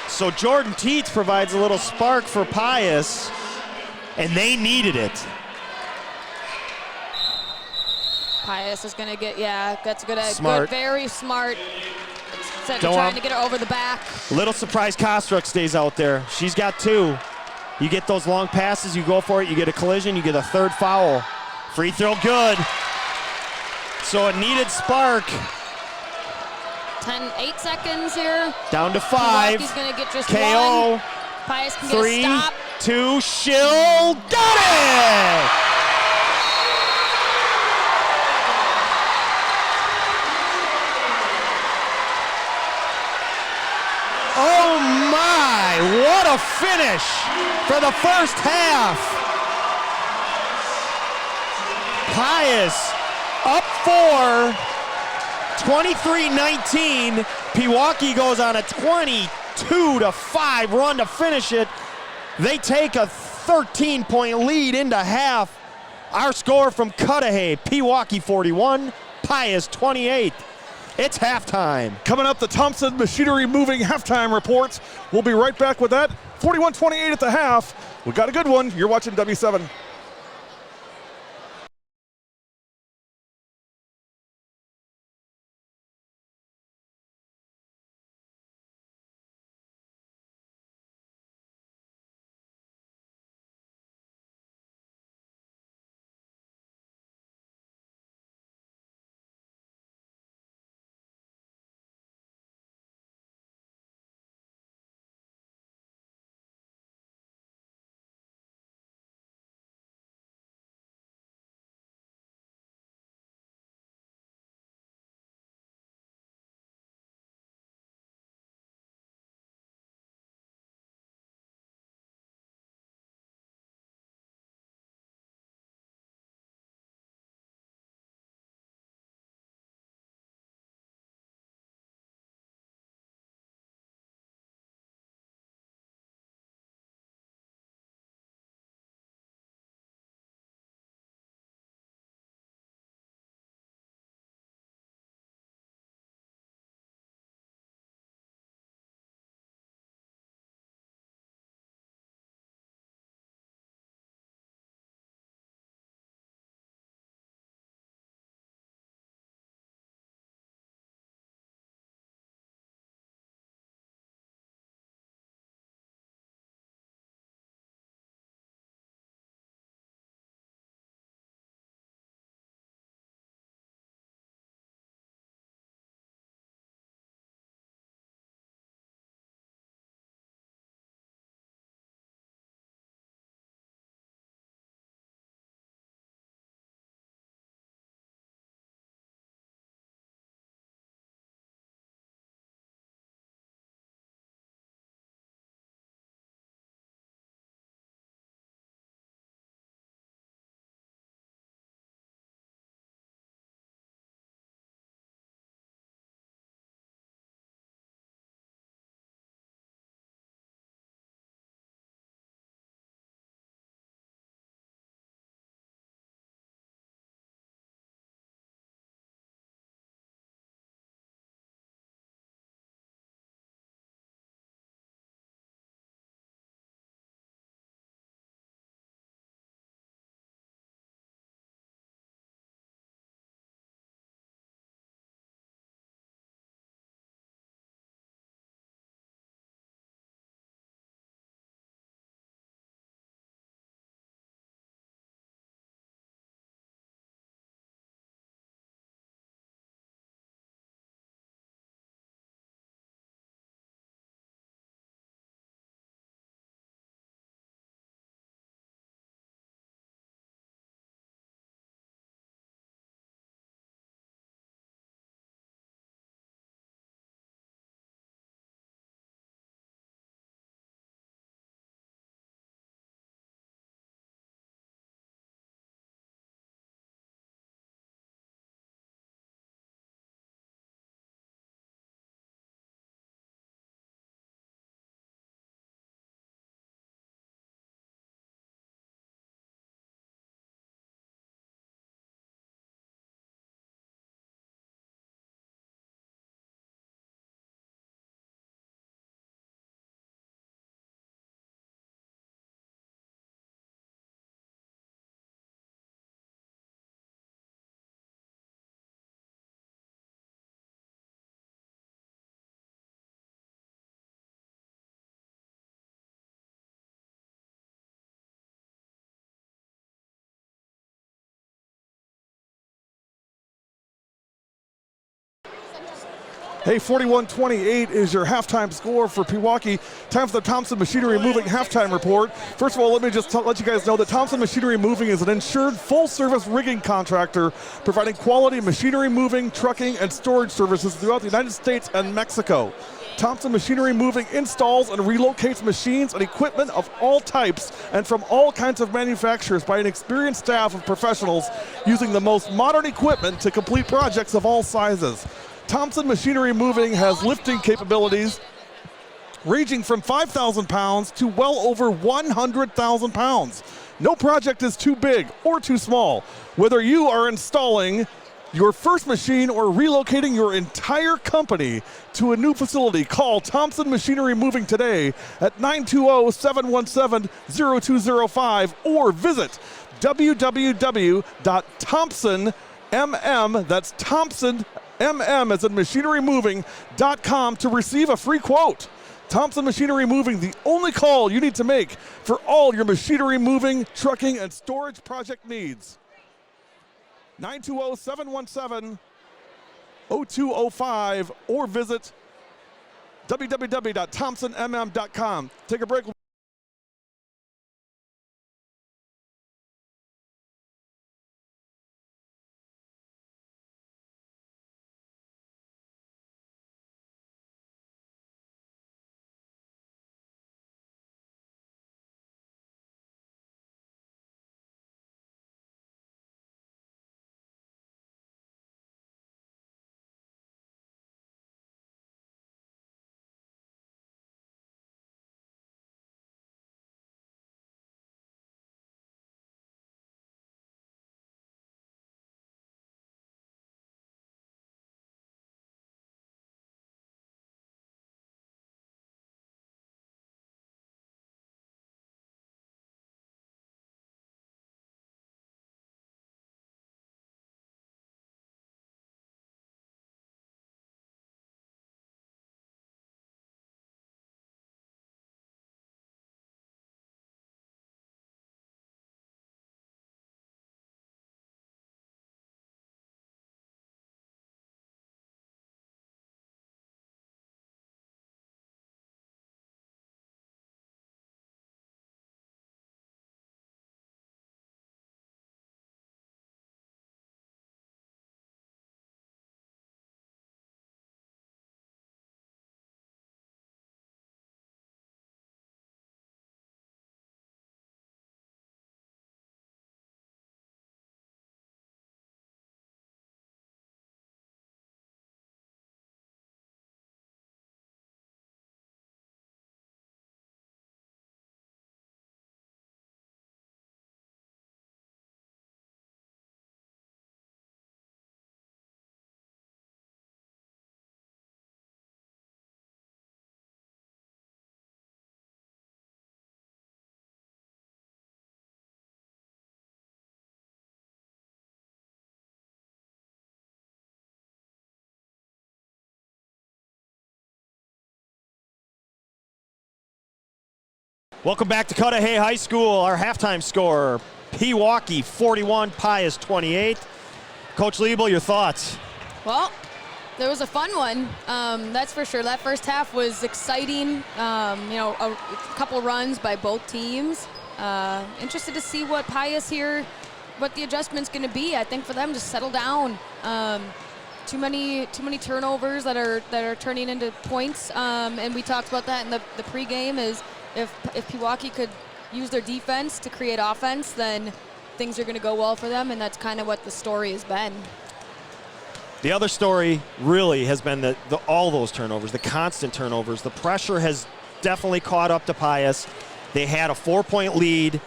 A: So Jordan Teets provides a little spark for Pius, and they needed it.
B: Pius is going to get, that's good.
A: Smart.
B: Good, very smart. Instead of trying to get her over the back.
A: Little surprise Kostruk stays out there. She's got 2. You get those long passes, you go for it, you get a collision, you get a third foul. Free throw good. So a needed spark.
B: 8 seconds here.
A: Down to 5.
B: He's going to get just
A: KO.
B: 1. Pius can
A: 3,
B: get a stop.
A: 2, Schill. Got it! Oh my, what a finish for the first half. Pius up 4, 23-19. Pewaukee goes on a 22-5 run to finish it. They take a 13-point lead into half. Our score from Cudahy, Pewaukee 41, Pius 28. It's halftime.
C: Coming up, the Thompson Machinery Moving halftime reports. We'll be right back with that. 41-28 at the half. We got a good one. You're watching W7. Hey, 41-28 is your halftime score for Pewaukee. Time for the Thompson Machinery Moving halftime report. First of all, let me just let you guys know that Thompson Machinery Moving is an insured full-service rigging contractor providing quality machinery moving, trucking, and storage services throughout the United States and Mexico. Thompson Machinery Moving installs and relocates machines and equipment of all types and from all kinds of manufacturers by an experienced staff of professionals using the most modern equipment to complete projects of all sizes. Thompson Machinery Moving has lifting capabilities ranging from 5,000 pounds to well over 100,000 pounds. No project is too big or too small. Whether you are installing your first machine or relocating your entire company to a new facility, call Thompson Machinery Moving today at 920-717-0205 or visit www.thompsonmm, that's Thompson MM as in machinerymoving.com to receive a free quote. Thompson Machinery Moving, the only call you need to make for all your machinery moving, trucking, and storage project needs. 920-717-0205 or visit www.thompsonmm.com. Take a break.
A: Welcome back to Cudahy High School. Our halftime score, Pewaukee 41, Pius 28. Coach Liebel, your thoughts?
B: Well, there was a fun one, that's for sure. That first half was exciting. A couple runs by both teams. Interested to see what Pius here, what the adjustment's going to be. I think for them to settle down. Too many turnovers that are turning into points. And we talked about that in the pregame. Is if Pewaukee could use their defense to create offense, then things are going to go well for them, and that's kind of what the story has been.
A: The other story really has been all those turnovers, the constant turnovers. The pressure has definitely caught up to Pius. They had a 4-point lead,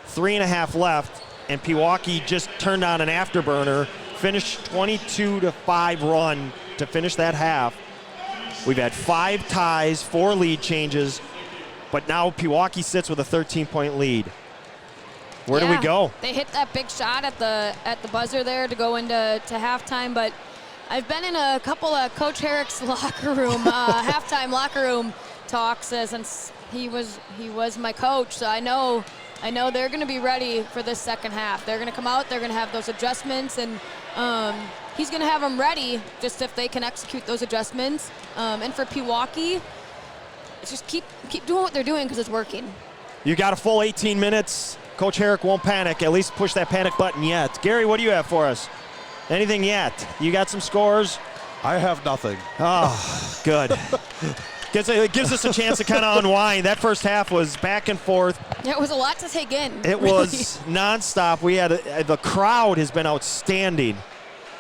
A: 3.5 left, and Pewaukee just turned on an afterburner, finished 22-5 run to finish that half. We've had 5 ties, 4 lead changes, but now Pewaukee sits with a 13-point lead. Where do we go?
B: They hit that big shot at the buzzer there to go into halftime, but I've been in a couple of Coach Herrick's locker room, halftime locker room talks since he was my coach, so I know they're going to be ready for this second half. They're going to come out, they're going to have those adjustments, and he's going to have them ready just if they can execute those adjustments. And for Pewaukee, it's just keep doing what they're doing because it's working.
A: You got a full 18 minutes. Coach Herrick won't panic, at least push that panic button yet. Gary, what do you have for us? Anything yet? You got some scores?
C: I have nothing.
A: Oh, good. It gives us a chance to kind of unwind. That first half was back and forth.
B: It was a lot to take in.
A: It was nonstop. We had the crowd has been outstanding.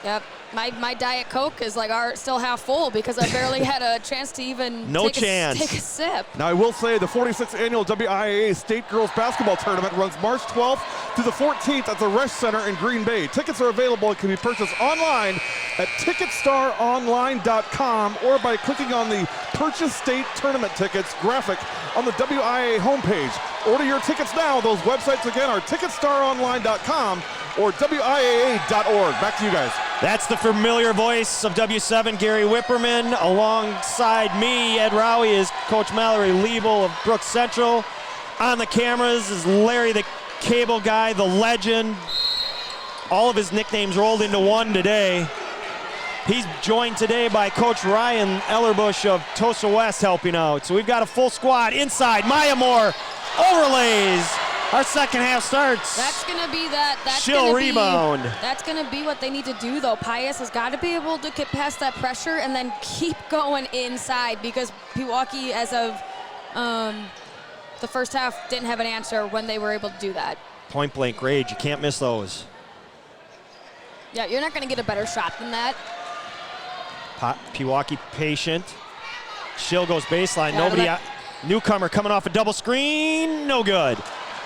B: Yep. My Diet Coke is like still half full because I barely had a chance to even take a sip.
C: Now I will say the 46th annual WIAA State Girls Basketball Tournament runs March 12th to the 14th at the Resch Center in Green Bay. Tickets are available and can be purchased online at ticketstaronline.com or by clicking on the Purchase State Tournament Tickets graphic on the WIAA homepage. Order your tickets now. Those websites again are ticketstaronline.com or WIAA.org. Back to you guys.
A: That's the familiar voice of W7, Gary Whipperman. Alongside me, Ed Rowie, is Coach Mallory Liebel of Brooks Central. On the cameras is Larry the Cable Guy, the legend. All of his nicknames rolled into one today. He's joined today by Coach Ryan Ellerbush of Tosa West helping out. So we've got a full squad inside. Maya Moore overlays. Our second half starts.
B: That's going to be that.
A: She'll rebound.
B: That's going to be what they need to do, though. Pius has got to be able to get past that pressure and then keep going inside because Pewaukee, as of the first half, didn't have an answer when they were able to do that.
A: Point blank range. You can't miss those.
B: Yeah, you're not going to get a better shot than that.
A: Pewaukee patient. Shill goes baseline. Nobody out. Newcomer coming off a double screen. No good.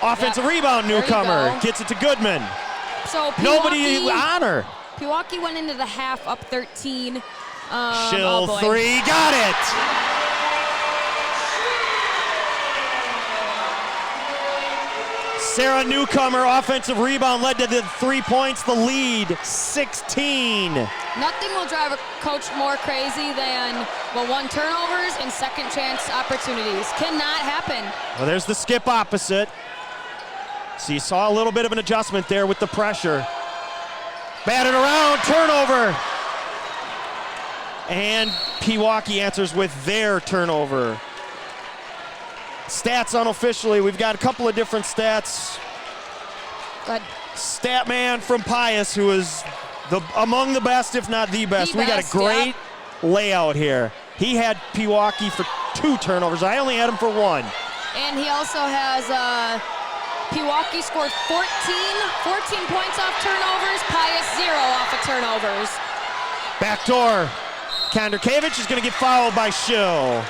A: Offensive rebound, Newcomer. Gets it to Goodman.
B: So
A: nobody on her.
B: Pewaukee went into the half up 13.
A: Shill three. Got it. Sarah Newcomer, offensive rebound, led to the 3 points, the lead, 16.
B: Nothing will drive a coach more crazy than, well, turnovers and second chance opportunities. Cannot happen.
A: Well, there's the skip opposite. So you saw a little bit of an adjustment there with the pressure. Batted around, turnover. And Pewaukee answers with their turnover. Stats unofficially, we've got a couple of different stats.
B: Good.
A: Stat man from Pius, who is among the best, if not the best. We got a great layout here. He had Pewaukee for 2 turnovers. I only had him for 1.
B: And he also has Pewaukee scored 14 points off turnovers, Pius 0 off of turnovers.
A: Backdoor. Kondrakiewicz is going to get fouled by Shill.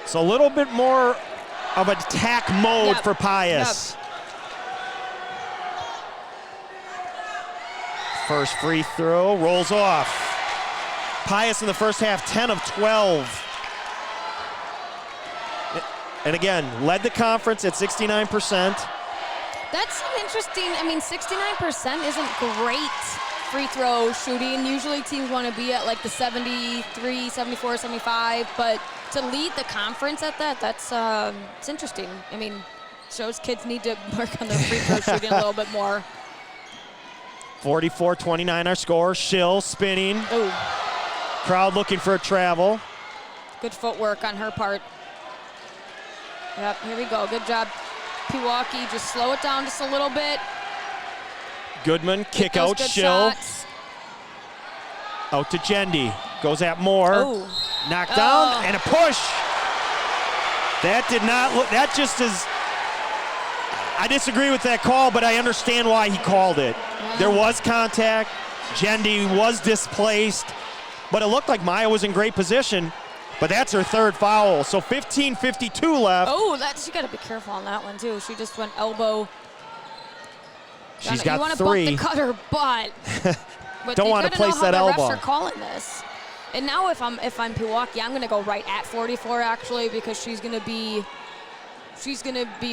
A: So a little bit more of attack mode for Pius. First free throw rolls off. Pius in the first half, 10 of 12. And again, led the conference at 69%.
B: That's an interesting, 69% isn't great free throw shooting. Usually teams want to be at like the 73, 74, 75, but to lead the conference at that's it's interesting. Shows kids need to work on their free throw shooting a little bit more.
A: 44-29 our score. Shill spinning.
B: Ooh.
A: Crowd looking for a travel.
B: Good footwork on her part. Yep, here we go. Good job, Pewaukee. Just slow it down just a little bit.
A: Goodman, kick out, Shill.
B: Shots.
A: Out to Jendi. Goes at Moore.
B: Ooh.
A: Knocked down and a push. That did not look, that just is, I disagree with that call, but I understand why he called it. Yeah. There was contact. Jendi was displaced, but it looked like Maya was in great position. But that's her third foul, so 15:52 left.
B: Oh, she got to be careful on that one too. She just went elbow.
A: She's got 3.
B: You want to bump the cutter, but
A: don't want to place that elbow.
B: The refs are calling this. And now if I'm Pewaukee, I'm going to go right at 44 actually, because she's going to be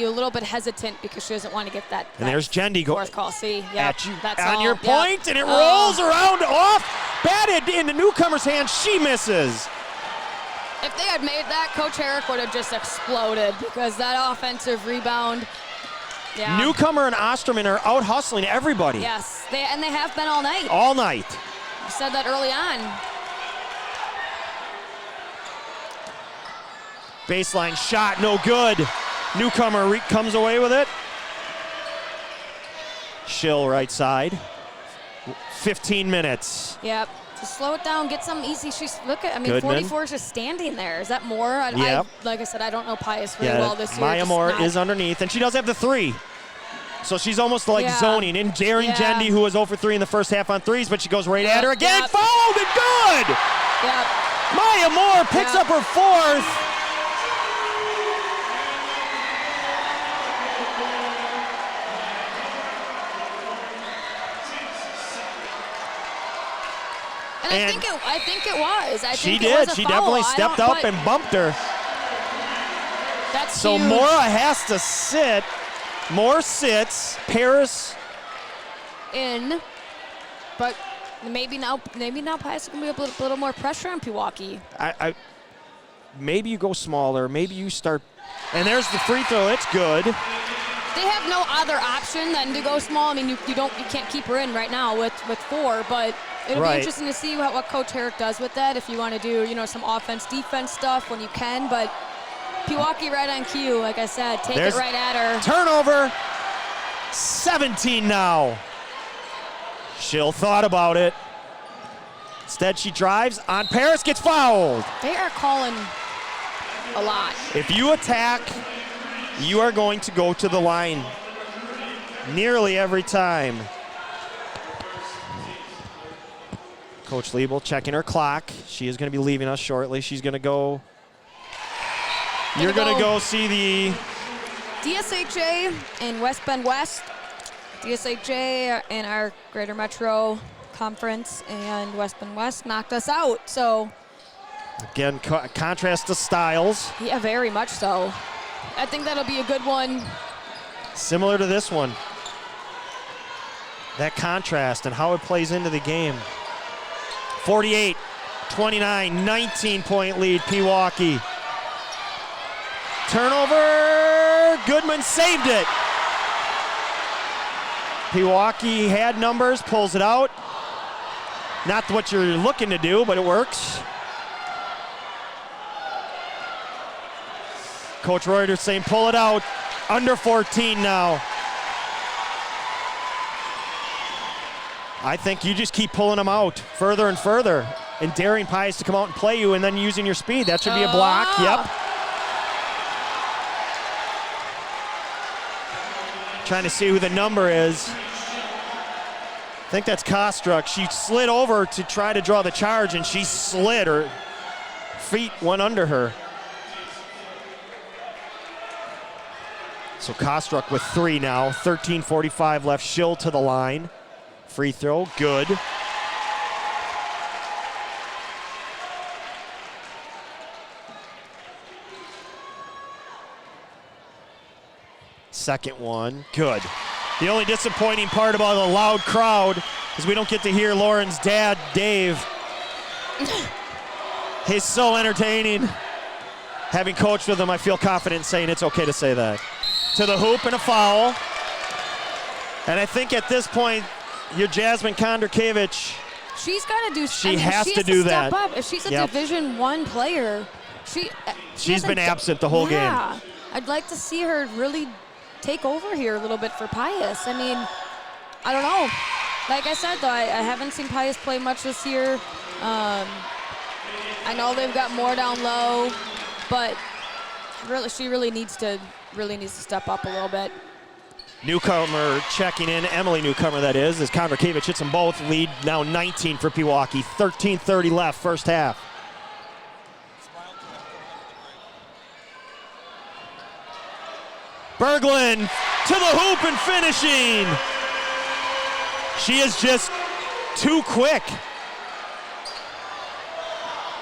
B: a little bit hesitant because she doesn't want to get that.
A: And there's Jendi go.
B: Fourth call. See, yeah, that's
A: on
B: all.
A: your point, and it rolls around off, batted in the Newcomer's hand. She misses.
B: If they had made that, Coach Herrick would have just exploded because that offensive rebound. Yeah.
A: Newcomer and Osterman are out hustling everybody.
B: Yes, they have been all night.
A: All night.
B: You said that early on.
A: Baseline shot, no good. Newcomer comes away with it. Shill right side. 15 minutes.
B: Yep. Just slow it down, get some easy. Look at, I mean,
A: Goodman.
B: 44 is just standing there. Is that more?
A: Yep.
B: Like I said, I don't know Pius very well this year.
A: Maya Moore is underneath, and she does have the 3. So she's almost like zoning. And Jaren Jendi, who was 0 for 3 in the first half on threes, but she goes right at her again. Fouled and good!
B: Yep.
A: Maya Moore picks up her 4th.
B: And I think it was.
A: She did. She definitely stepped up and bumped her.
B: That's
A: so
B: huge.
A: Mora has to sit. Moore sits. Paris
B: in, but maybe now Pius is gonna be a little more pressure on Pewaukee.
A: Maybe you go smaller. Maybe you start. And there's the free throw. It's good.
B: They have no other option than to go small. I mean, you can't keep her in right now with 4, but it'll be interesting to see what Coach Herrick does with that. If you want to do some offense defense stuff when you can, but Pewaukee right on cue, like I said, take it right at her.
A: Turnover. 17 now. Schill thought about it. Instead, she drives on Paris, gets fouled.
B: They are calling a lot.
A: If you attack, you are going to go to the line nearly every time. Coach Liebel checking her clock. She is going to be leaving us shortly. She's going to go. You're going to go see the
B: DSHA in West Bend West. DSHA in our Greater Metro Conference, and West Bend West knocked us out. So
A: again, contrast to styles.
B: Yeah, very much so. I think that'll be a good one.
A: Similar to this one. That contrast and how it plays into the game. 48-29, 19-point lead, Pewaukee. Turnover, Goodman saved it. Pewaukee had numbers, pulls it out. Not what you're looking to do, but it works. Coach Reuters saying pull it out. Under 14 now. I think you just keep pulling them out further and further and daring Pius to come out and play you and then using your speed. That should be a block. Yep. Trying to see who the number is. I think that's Kostruck. She slid over to try to draw the charge, and she slid. Her feet went under her. So Kostruck with 3 now. 13:45 left. Schill to the line. Free throw, good. Second one, good. The only disappointing part about a loud crowd is we don't get to hear Lauren's dad, Dave. He's so entertaining. Having coached with him, I feel confident saying it's okay to say that. To the hoop and a foul. And I think at this point, your Jasmine Kondrakiewicz,
B: she's got to do.
A: She has to do that.
B: Step up. If she's a Division I player,
A: she's been absent the whole game.
B: I'd like to see her really take over here a little bit for Pius. I mean, I don't know. Like I said, though, I haven't seen Pius play much this year. I know they've got more down low, but she really needs to step up a little bit.
A: Newcomer checking in, Emily Newcomer that is, as Kondrakiewicz hits them both. Lead now 19 for Pewaukee. 13:30 left, first half. Berglund to the hoop and finishing. She is just too quick.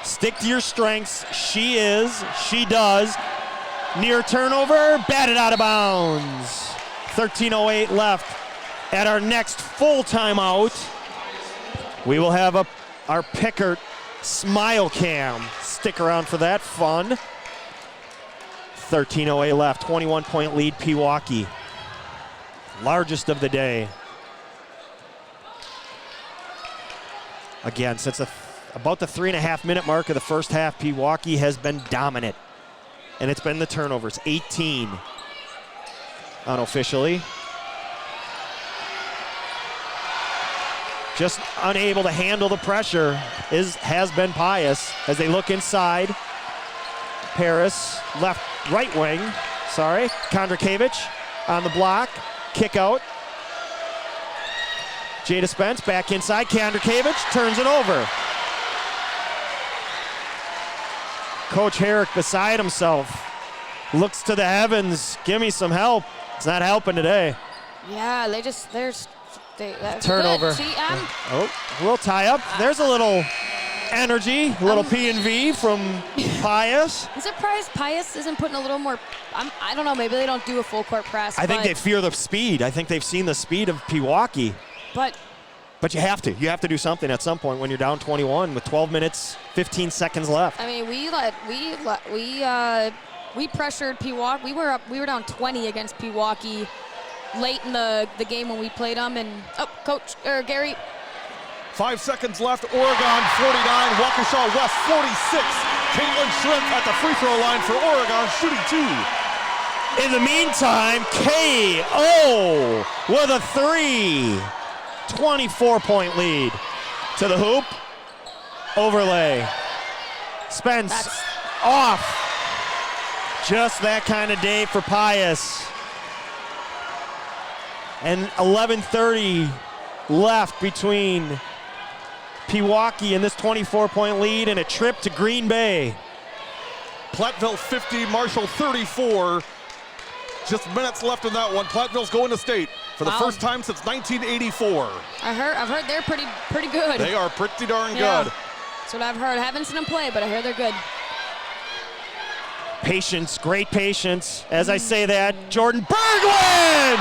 A: Stick to your strengths. She does. Near turnover, batted out of bounds. 13:08 left at our next full timeout. We will have our Pickert smile cam. Stick around for that fun. 13:08 left, 21-point lead, Pewaukee. Largest of the day. Again, since about the 3.5-minute mark of the first half, Pewaukee has been dominant. And it's been the turnovers, 18 unofficially. just unable to handle the pressure has been Pius as they look inside. Harris, right wing, Kondrakiewicz on the block, kick out. Jada Spence back inside, Kondrakiewicz turns it over. Coach Herrick beside himself, looks to the heavens, give me some help. It's not helping today.
B: Yeah,
A: turnover. Oh, a little tie up. There's a little energy, a little P&V from Pius.
B: I'm surprised Pius isn't putting a little more, I don't know, maybe they don't do a full court press.
A: I think they fear the speed. I think they've seen the speed of Pewaukee. But you have to. You have to do something at some point when you're down 21 with 12 minutes, 15 seconds left.
B: I mean, we pressured Pewaukee. We were down 20 against Pewaukee late in the game when we played them. And Gary.
C: 5 seconds left. Oregon 49, Waukesha West 46. Caitlin Shrimp at the free throw line for Oregon, shooting 2.
A: In the meantime, KO with a 3. 24-point lead to the hoop. Overlay. Spence off. Just that kind of day for Pius. And 11:30 left between Pewaukee and this 24-point lead and a trip to Green Bay.
C: Platteville 50, Marshall 34. Just minutes left in that one. Platteville's going to state for the first time since 1984.
B: I've heard they're pretty good.
C: They are pretty darn good.
B: That's what I've heard. I haven't seen them play, but I hear they're good.
A: Patience, great patience. As I say that, Jordan Berglund!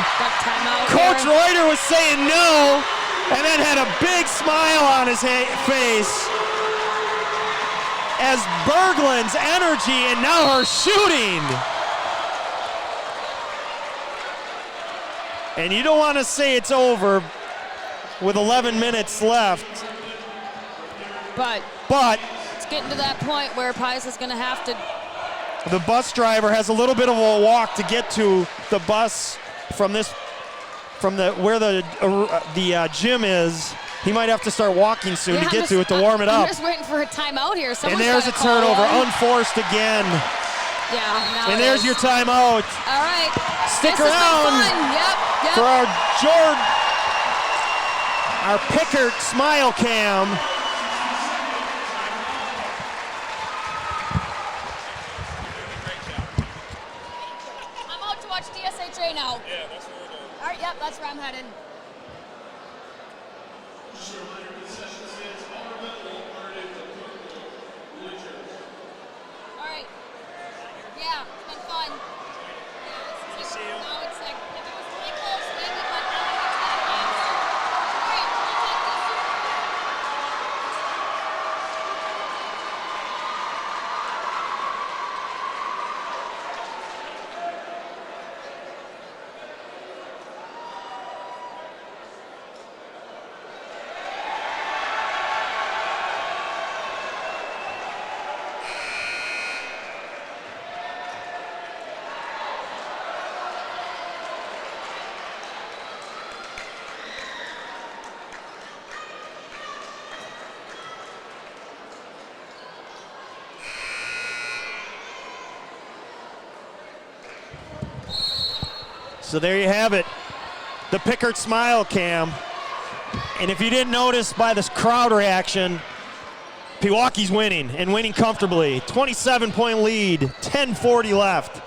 A: Coach Reuter was saying no, and then had a big smile on his face as Berglund's energy and now her shooting. And you don't want to say it's over with 11 minutes left.
B: But it's getting to that point where Pius is going to have to.
A: The bus driver has a little bit of a walk to get to the bus from where the gym is. He might have to start walking soon to get to it to warm it up.
B: I'm just waiting for a timeout here.
A: And there's a turnover, unforced again.
B: Yeah.
A: And there's your timeout.
B: All right.
A: Stick around for our Pickert Smile Cam.
B: I'm out to watch DSHA now. Yeah, that's where we're going. All right, yep, that's where I'm headed. All right. Yeah, it's been fun. Yeah, see you. No, it's like, if it was really close, maybe, but now it's not a game. All right, we'll talk to you soon.
A: So there you have it, the Pickert Smile Cam. And if you didn't notice by this crowd reaction, Pewaukee's winning, and winning comfortably. 27-point lead, 10:40 left.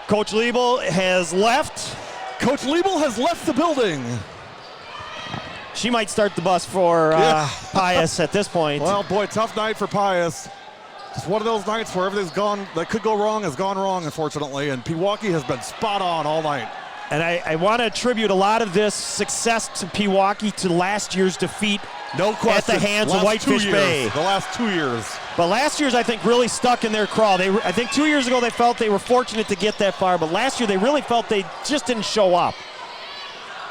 A: Coach Liebel has left.
C: Coach Liebel has left the building.
A: She might start the bus for Pius at this point.
C: Well, boy, tough night for Pius. Just one of those nights where everything's gone, that could go wrong, has gone wrong, unfortunately, and Pewaukee has been spot on all night.
A: And I want to attribute a lot of this success to Pewaukee to last year's defeat at the hands of Whitefish Bay.
C: The last 2 years.
A: But last year's, I think, really stuck in their craw. I think 2 years ago they felt they were fortunate to get that far, but last year they really felt they just didn't show up.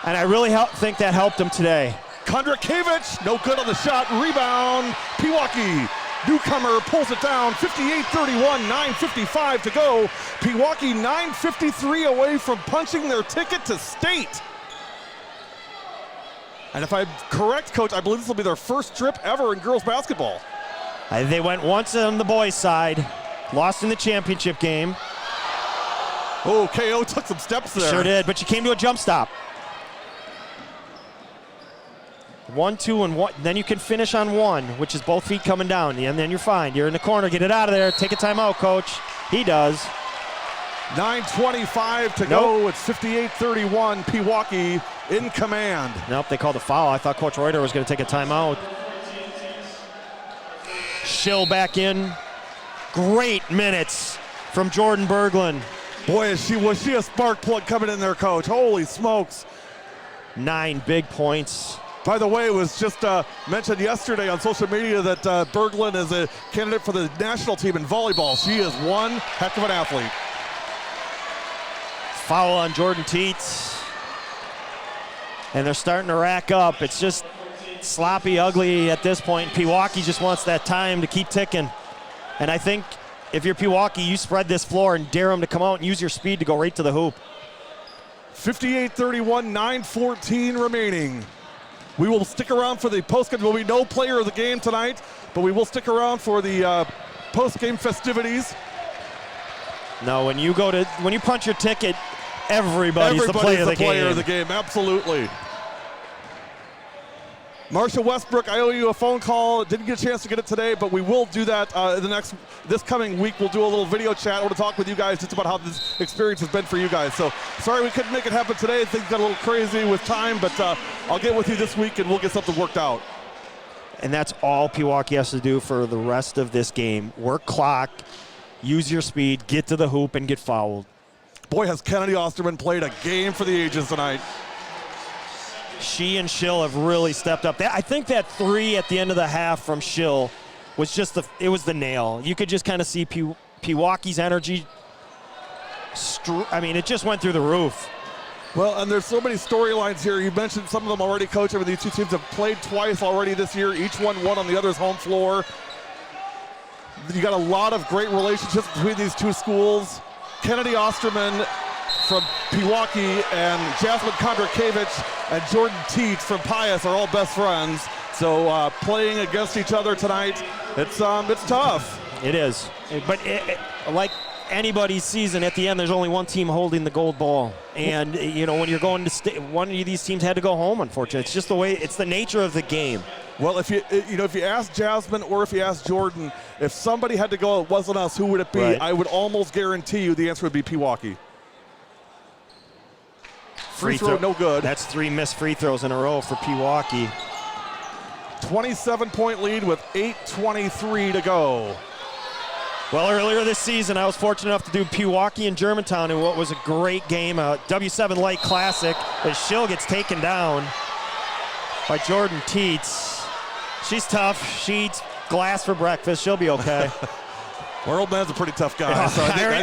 A: And I really think that helped them today.
C: Kondrakiewicz, no good on the shot. Rebound, Pewaukee. Newcomer pulls it down, 58-31, 9:55 to go. Pewaukee 9:53 away from punching their ticket to state. And if I'm correct, Coach, I believe this will be their first trip ever in girls basketball.
A: They went once on the boys' side, lost in the championship game.
C: Oh, KO took some steps there.
A: Sure did, but you came to a jump stop. 1, 2, and 1. Then you can finish on 1, which is both feet coming down, and then you're fine. You're in the corner. Get it out of there. Take a timeout, Coach. He does.
C: 9:25 to go. It's 58-31. Pewaukee in command.
A: Nope, they called a foul. I thought Coach Reuter was going to take a timeout. Schill back in. Great minutes from Jordan Berglund.
C: Boy, was she a spark plug coming in there, Coach. Holy smokes.
A: 9 big points.
C: By the way, it was just mentioned yesterday on social media that Berglund is a candidate for the national team in volleyball. She is one heck of an athlete.
A: Foul on Jordan Teets. And they're starting to rack up. It's just sloppy, ugly at this point. Pewaukee just wants that time to keep ticking. And I think if you're Pewaukee, you spread this floor and dare them to come out and use your speed to go right to the hoop.
C: 58-31, 9:14 remaining. We will stick around for the postgame. There will be no player of the game tonight, but we will stick around for the postgame festivities.
A: No, when you punch your ticket, everybody's the player of the game.
C: Absolutely. Marsha Westbrook, I owe you a phone call. Didn't get a chance to get it today, but we will do that this coming week. We'll do a little video chat. I want to talk with you guys just about how this experience has been for you guys. So sorry we couldn't make it happen today. Things got a little crazy with time, but I'll get with you this week and we'll get something worked out.
A: And that's all Pewaukee has to do for the rest of this game. Work clock, use your speed, get to the hoop, and get fouled.
C: Boy, has Kennedy Osterman played a game for the ages tonight.
A: She and Schill have really stepped up. I think that 3 at the end of the half from Schill was just it was the nail. You could just kind of see Pewaukee's energy. It just went through the roof.
C: Well, and there's so many storylines here. You mentioned some of them already, Coach. I mean, these two teams have played twice already this year. Each one won on the other's home floor. You got a lot of great relationships between these two schools. Kennedy Osterman from Pewaukee and Jasmine Kondrakiewicz and Jordan Teets from Pius are all best friends. So playing against each other tonight, it's tough.
A: It is. But like anybody's season, at the end, there's only one team holding the gold ball. And, when you're going to one of these teams had to go home, unfortunately. It's just the way, it's the nature of the game.
C: Well, if you ask Jasmine or if you ask Jordan, if somebody had to go, it wasn't us, who would it be?
A: Right.
C: I would almost guarantee you the answer would be Pewaukee. Free throw, no good.
A: That's 3 missed free throws in a row for Pewaukee.
C: 27-point lead with 8:23 to go.
A: Well, earlier this season, I was fortunate enough to do Pewaukee and Germantown in what was a great game, a W7 Light Classic, as Schill gets taken down by Jordan Teets. She's tough. She eats glass for breakfast. She'll be okay.
C: Our old man's a pretty tough guy. So
A: I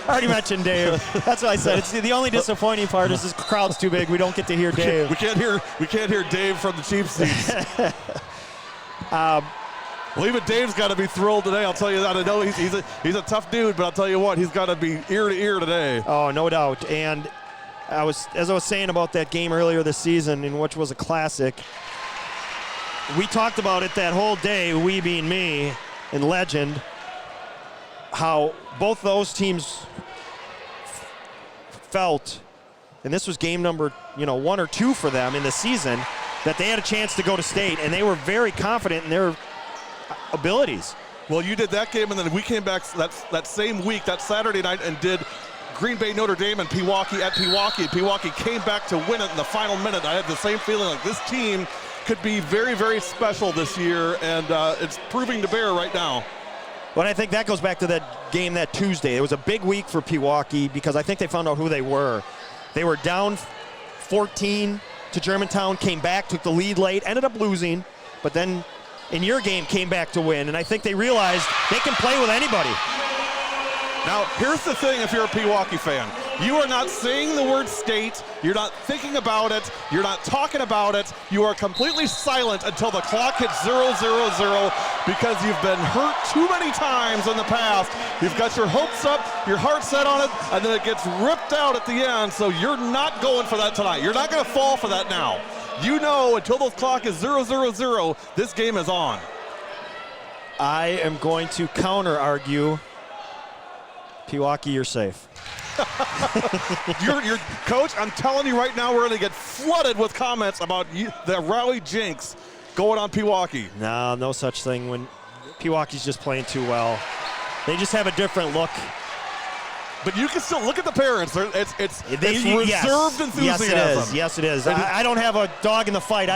A: already mentioned Dave. That's what I said. It's the only disappointing part is this crowd's too big. We don't get to hear Dave.
C: We can't hear Dave from the cheap seats. Well, even Dave's got to be thrilled today. I'll tell you that. I know he's a tough dude, but I'll tell you what, he's got to be ear to ear today.
A: Oh, no doubt. And as I was saying about that game earlier this season, in which was a classic, we talked about it that whole day, we being me and Legend, how both those teams felt, and this was game number 1 or 2 for them in the season, that they had a chance to go to state, and they were very confident in their abilities.
C: Well, you did that game, and then we came back that same week, that Saturday night, and did Green Bay Notre Dame and Pewaukee at Pewaukee. Pewaukee came back to win it in the final minute. I had the same feeling like this team could be very, very special this year, and it's proving to bear right now.
A: But I think that goes back to that game that Tuesday. It was a big week for Pewaukee because I think they found out who they were. They were down 14 to Germantown, came back, took the lead late, ended up losing, but then in your game came back to win. And I think they realized they can play with anybody.
C: Now, here's the thing if you're a Pewaukee fan. You are not saying the word state. You're not thinking about it. You're not talking about it. You are completely silent until the clock hits 0-0-0 because you've been hurt too many times in the past. You've got your hopes up, your heart set on it, and then it gets ripped out at the end, so you're not going for that tonight. You're not going to fall for that now. You know, until the clock is 0-0-0, this game is on.
A: I am going to counter-argue. Pewaukee, you're safe.
C: Your coach, I'm telling you right now, we're going to get flooded with comments about the rally jinx going on Pewaukee.
A: No such thing. When Pewaukee's just playing too well. They just have a different look.
C: But you can still look at the parents. It's reserved enthusiasm.
A: Yes, it is. I don't have a dog in the fight.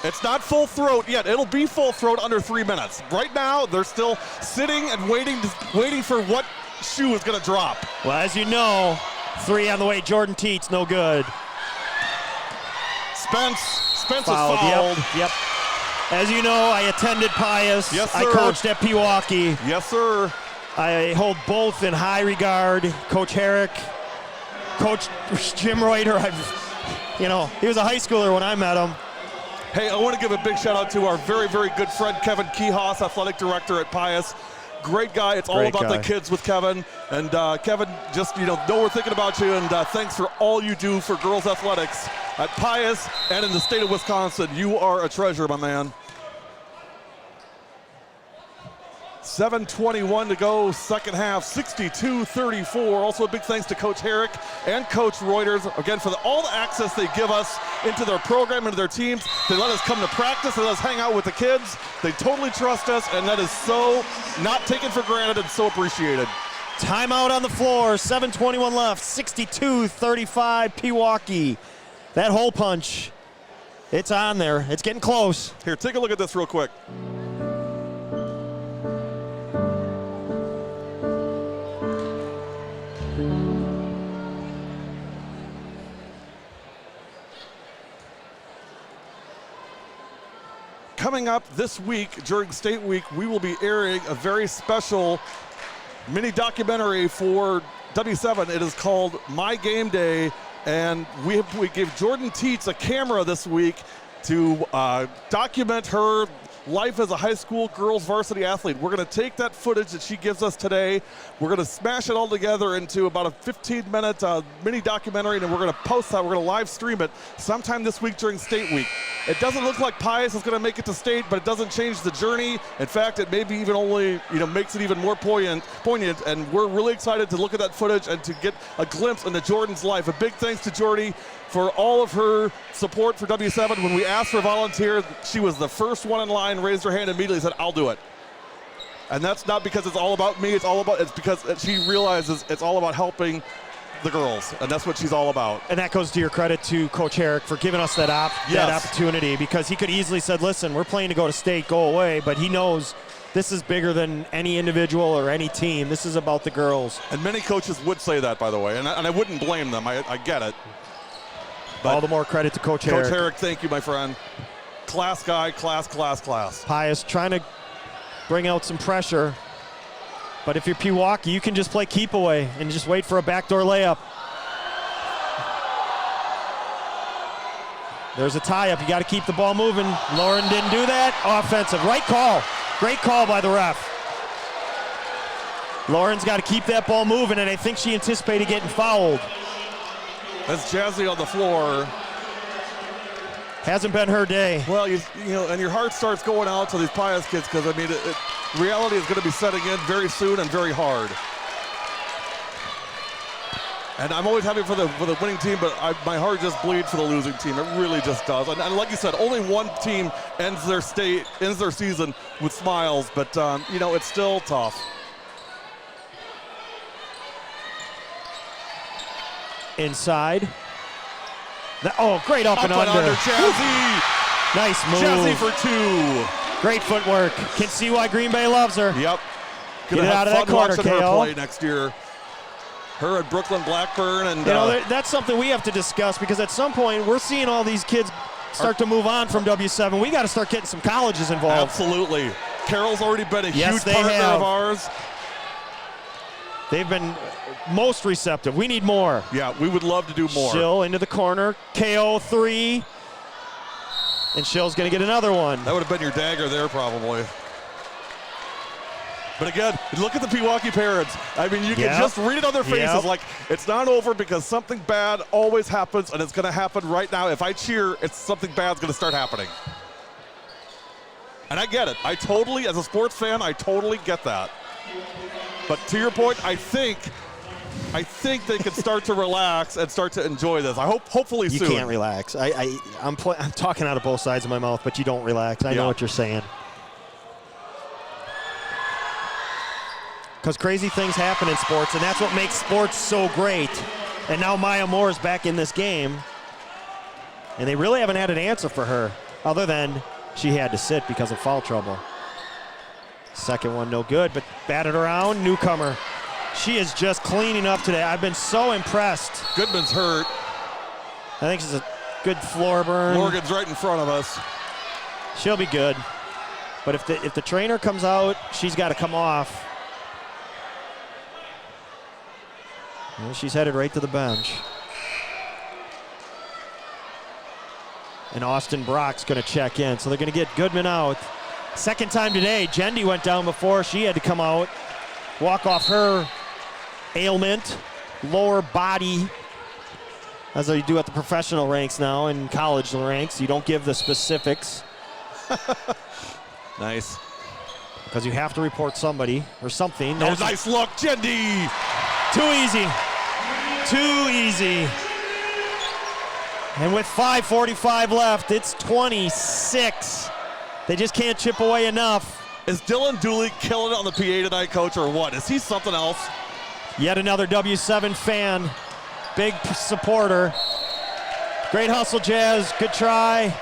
C: It's not full throat yet. It'll be full throat under 3 minutes. Right now, they're still sitting and waiting for what shoe is going to drop.
A: Well, as you know, 3 on the way. Jordan Teets, no good.
C: Spence is fouled.
A: Yep. As you know, I attended Pius.
C: Yes, sir.
A: I coached at Pewaukee.
C: Yes, sir.
A: I hold both in high regard. Coach Herrick, Coach Jim Reuter. He was a high schooler when I met him.
C: Hey, I want to give a big shout out to our very, very good friend Kevin Kihas, athletic director at Pius. Great guy. It's all about the kids with Kevin. And Kevin, just know we're thinking about you, and thanks for all you do for girls athletics at Pius and in the state of Wisconsin. You are a treasure, my man. 7:21 to go, second half, 62-34. Also a big thanks to Coach Herrick and Coach Reuters, again, for all the access they give us into their program, into their teams. They let us come to practice, they let us hang out with the kids. They totally trust us, and that is so not taken for granted and so appreciated.
A: Timeout on the floor, 7:21 left, 62-35 Pewaukee. That hole punch, it's on there. It's getting close.
C: Here, take a look at this real quick. Coming up this week during State Week, we will be airing a very special mini documentary for W7. It is called My Game Day, and we gave Jordan Teets a camera this week to document her life as a high school girls varsity athlete. We're going to take that footage that she gives us today. We're going to smash it all together into about a 15-minute mini documentary, and we're going to post that. We're going to live stream it sometime this week during State Week. It doesn't look like Pius is going to make it to state, but it doesn't change the journey. In fact, it maybe even only makes it even more poignant, and we're really excited to look at that footage and to get a glimpse into Jordan's life. A big thanks to Jordy for all of her support for W7. When we asked for a volunteer, she was the first one in line, raised her hand immediately, said, "I'll do it." And that's not because it's all about me, it's because she realizes it's all about helping the girls, and that's what she's all about.
A: And that goes to your credit to Coach Herrick for giving us that opportunity, because he could easily said, listen, we're playing to go to state, go away, but he knows this is bigger than any individual or any team. This is about the girls.
C: And many coaches would say that, by the way, and I wouldn't blame them. I get it. But
A: all the more credit to Coach Herrick.
C: Coach Herrick, thank you, my friend. Class guy, class.
A: Pius trying to bring out some pressure. But if you're Pewaukee, you can just play keep away and just wait for a backdoor layup. There's a tie-up. You got to keep the ball moving. Lauren didn't do that. Offensive. Right call. Great call by the ref. Lauren's got to keep that ball moving, and I think she anticipated getting fouled.
C: That's Jazzy on the floor.
A: Hasn't been her day.
C: Well, you know, and your heart starts going out to these Pius kids, because, I mean, reality is going to be setting in very soon and very hard. And I'm always happy for the winning team, but my heart just bleeds for the losing team. It really just does. And like you said, only one team ends their season with smiles, but you know, it's still tough.
A: Inside. Great up and under.
C: Jazzy.
A: Nice move.
C: Jazzy for two.
A: Great footwork. Can see why Green Bay loves her.
C: Yep.
A: Get it out of that corner,
C: her play next year. Her and Brooklyn Blackburn, and
A: that's something we have to discuss, because at some point we're seeing all these kids start to move on from W7. We got to start getting some colleges involved.
C: Huge partner of ours.
A: They've been most receptive. We need more.
C: Yeah, we would love to do more.
A: Schill into the corner. KO 3. And Schill's going to get another one.
C: That would have been your dagger there, probably. But again, look at the Pewaukee parents. I mean, you can just read it on their faces like it's not over because something bad always happens, and it's going to happen right now. If I cheer, something bad's going to start happening. And I get it. As a sports fan, I totally get that. But to your point, I think they can start to relax and start to enjoy this. Hopefully soon.
A: You can't relax. I'm talking out of both sides of my mouth, but you don't relax. I know what you're saying. Because crazy things happen in sports, and that's what makes sports so great. And now Maya Moore's back in this game, and they really haven't had an answer for her other than she had to sit because of foul trouble. Second one no good, but batted around. Newcomer. She is just cleaning up today. I've been so impressed.
C: Goodman's hurt.
A: I think she's a good floor burn.
C: Morgan's right in front of us.
A: She'll be good. But if the trainer comes out, she's got to come off. Well, she's headed right to the bench. And Austin Brock's going to check in. So they're going to get Goodman out. Second time today. Jendi went down before. She had to come out. Walk off her ailment. Lower body. As they do at the professional ranks now and college ranks. You don't give the specifics.
C: Nice.
A: Because you have to report somebody or something.
C: Oh, nice look, Jendi.
A: Too easy. Too easy. And with 5:45 left, it's 26. They just can't chip away enough.
C: Is Dylan Dooley killing it on the PA tonight, Coach, or what? Is he something else?
A: Yet another W7 fan. Big supporter. Great hustle, Jazz. Good try.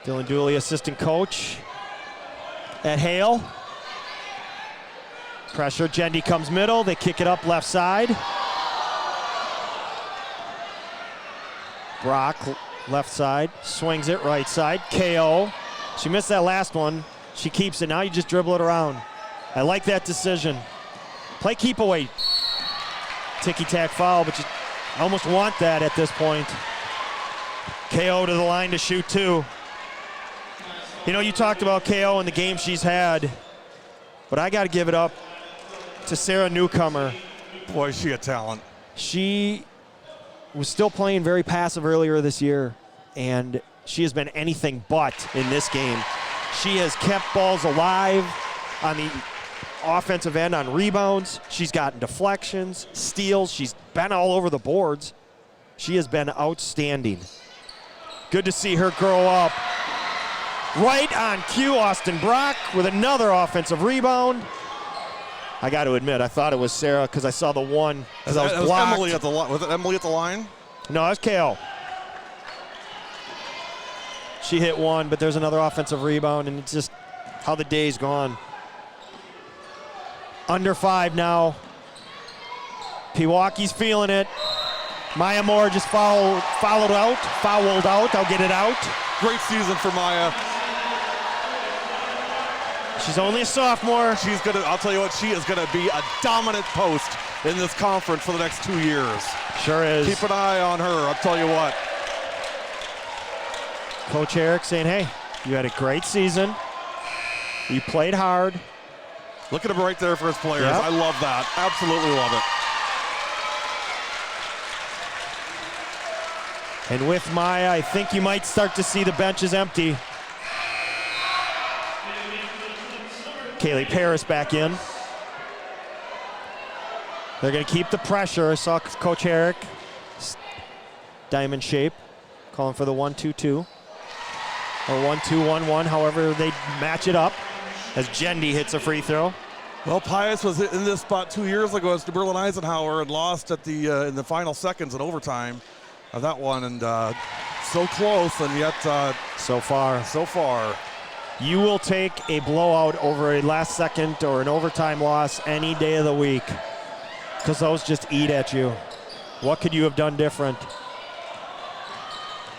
A: Dylan Dooley, assistant coach at Hale. Pressure, Jendi comes middle. They kick it up left side. Brock, left side, swings it right side. KO. She missed that last one. She keeps it. Now you just dribble it around. I like that decision. Play keep away. Ticky-tack foul, but you almost want that at this point. KO to the line to shoot two. You know, you talked about KO and the game she's had, but I got to give it up to Sarah Newcomer.
C: Boy, is she a talent.
A: She was still playing very passive earlier this year, and she has been anything but in this game. She has kept balls alive on the offensive end on rebounds. She's gotten deflections, steals. She's been all over the boards. She has been outstanding. Good to see her grow up. Right on cue, Austin Brock with another offensive rebound. I got to admit, I thought it was Sarah because I saw the one.
C: Was Emily at the line? Was it Emily at the line?
A: No, it was KO. She hit one, but there's another offensive rebound, and it's just how the day's gone. Under 5 now. Pewaukee's feeling it. Maya Moore just fouled out. I'll get it out.
C: Great season for Maya.
A: She's only a sophomore.
C: I'll tell you what, she is gonna be a dominant post in this conference for the next 2 years.
A: Sure is.
C: Keep an eye on her, I'll tell you what.
A: Coach Eric saying, hey, you had a great season. You played hard.
C: Look at him right there for his players.
A: Yep.
C: I love that, absolutely love it.
A: And with Maya, I think you might start to see the benches empty. Kaylee Paris back in. They're going to keep the pressure. I saw Coach Herrick, diamond shape, calling for the 1-2-2 or 1-2-1-1, however they match it up as Jendi hits a free throw.
C: Well, Pius was in this spot 2 years ago as Berlin Eisenhower and lost at the in the final seconds in overtime of that one, and so close, and yet
A: so far. You will take a blowout over a last second or an overtime loss any day of the week because those just eat at you. What could you have done different?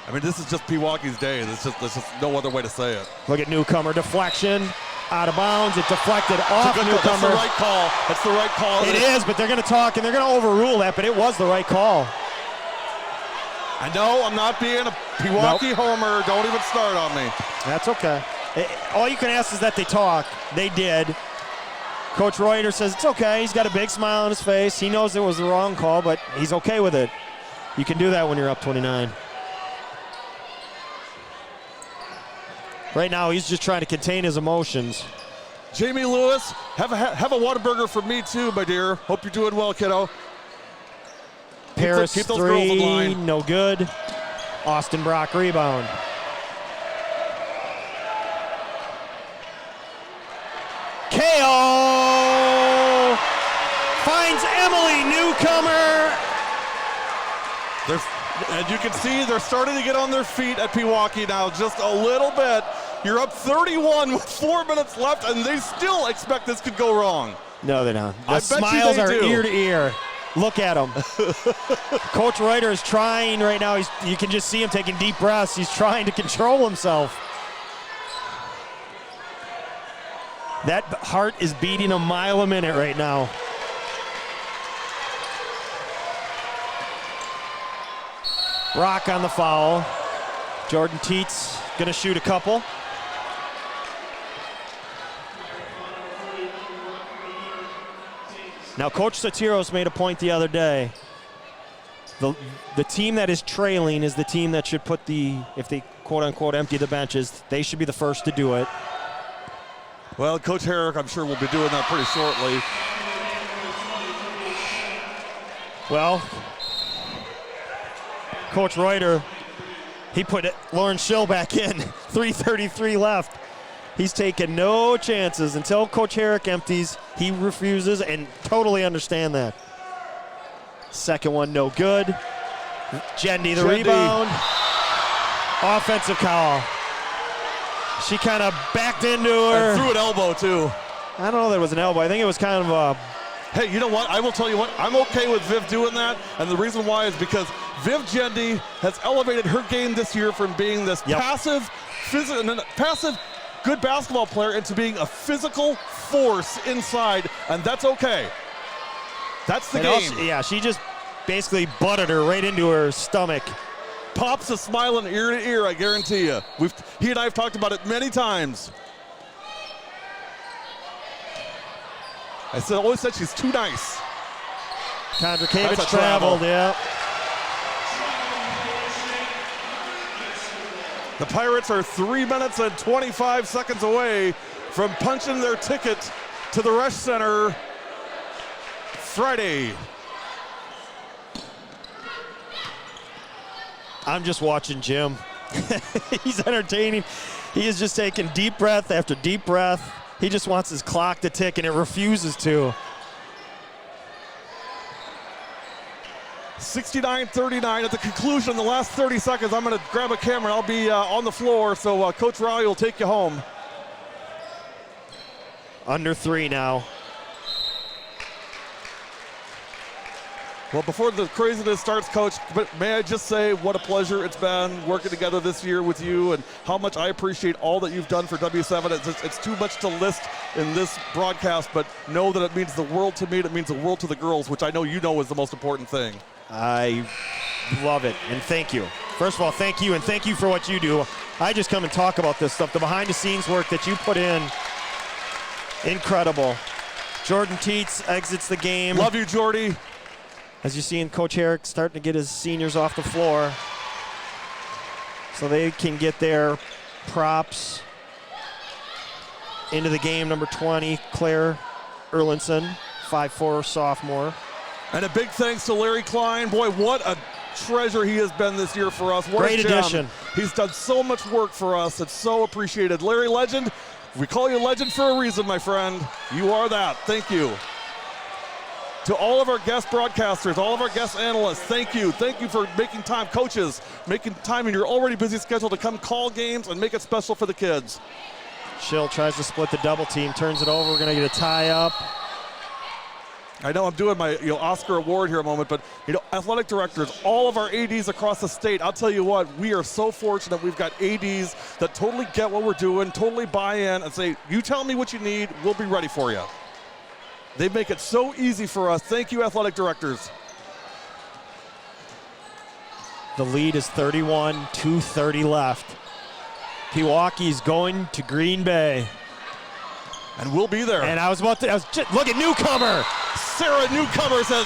C: I mean, this is just Pewaukee's day. There's just no other way to say it.
A: Look at Newcomer deflection, out of bounds. It deflected off Newcomer.
C: That's the right call. That's the right call.
A: It is, but they're going to talk and they're going to overrule that, but it was the right call.
C: I know I'm not being a Pewaukee homer. Don't even start on me.
A: That's okay. All you can ask is that they talk. They did. Coach Reuter says it's okay. He's got a big smile on his face. He knows it was the wrong call, but he's okay with it. You can do that when you're up 29. Right now, he's just trying to contain his emotions.
C: Jamie Lewis, have a Whataburger for me too, my dear. Hope you're doing well, kiddo.
A: Paris
C: keep those girls in
A: 3,
C: line.
A: no good. Austin Brock rebound. KO finds Emily Newcomer.
C: And you can see they're starting to get on their feet at Pewaukee now, just a little bit. You're up 31 with 4 minutes left, and they still expect this could go wrong.
A: No, they're not. The
C: I bet
A: smiles
C: you
A: are
C: they do.
A: ear to ear. Look at him. Coach Reuter is trying right now. You can just see him taking deep breaths. He's trying to control himself. That heart is beating a mile a minute right now. Brock on the foul. Jordan Teets gonna shoot a couple. Now, Coach Sotiros made a point the other day. The team that is trailing is the team that should put if they quote-unquote empty the benches, they should be the first to do it.
C: Well, Coach Herrick, I'm sure, will be doing that pretty shortly.
A: Well, Coach Reuter, he put Lauren Schill back in. 3:33 left. He's taking no chances until Coach Herrick empties. He refuses, and totally understand that. Second one, no good. Jendy, the rebound. Offensive call. She kind of backed into her.
C: And threw an elbow, too.
A: I don't know that it was an elbow. I think it was kind of a...
C: Hey, you know what? I will tell you what. I'm okay with Viv doing that, and the reason why is because Viv Jendy has elevated her game this year from being this passive, good basketball player into being a physical force inside, and that's okay. That's the game.
A: Also, she just basically butted her right into her stomach.
C: Pops is smiling ear to ear, I guarantee you. He and I have talked about it many times. I always said she's too nice.
A: Kondrakiewicz traveled, yeah.
C: The Pirates are 3 minutes and 25 seconds away from punching their ticket to the Resch Center Friday.
A: I'm just watching Jim. He's entertaining. He is just taking deep breath after deep breath. He just wants his clock to tick, and it refuses to.
C: 69-39 at the conclusion, the last 30 seconds. I'm going to grab a camera. I'll be on the floor, so Coach Rowley will take you home.
A: Under 3 now.
C: Well, before the craziness starts, Coach, but may I just say what a pleasure it's been working together this year with you, and how much I appreciate all that you've done for W7. It's too much to list in this broadcast, but know that it means the world to me, and it means the world to the girls, which I know you know is the most important thing.
A: I love it, and thank you. First of all, thank you, and thank you for what you do. I just come and talk about this stuff, the behind-the-scenes work that you put in. Incredible. Jordan Teets exits the game.
C: Love you, Jordy.
A: As you see, Coach Herrick starting to get his seniors off the floor so they can get their props into the game. Number 20, Claire Erlinson, 5'4" sophomore.
C: And a big thanks to Larry Klein. Boy, what a treasure he has been this year for us. What
A: Great addition.
C: He's done so much work for us. It's so appreciated. Larry Legend, we call you Legend for a reason, my friend. You are that. Thank you. To all of our guest broadcasters, all of our guest analysts, thank you. Thank you for making time. Coaches, making time in your already busy schedule to come call games and make it special for the kids.
A: Schill tries to split the double team, turns it over. We're going to get a tie up.
C: I know I'm doing my Oscar award here a moment, but athletic directors, all of our ADs across the state, I'll tell you what, we are so fortunate we've got ADs that totally get what we're doing, totally buy in and say, you tell me what you need, we'll be ready for you. They make it so easy for us. Thank you, athletic directors.
A: The lead is 31, 2:30 left. Pewaukee's going to Green Bay.
C: And we'll be there.
A: And I was look at newcomer.
C: Sarah Newcomer says,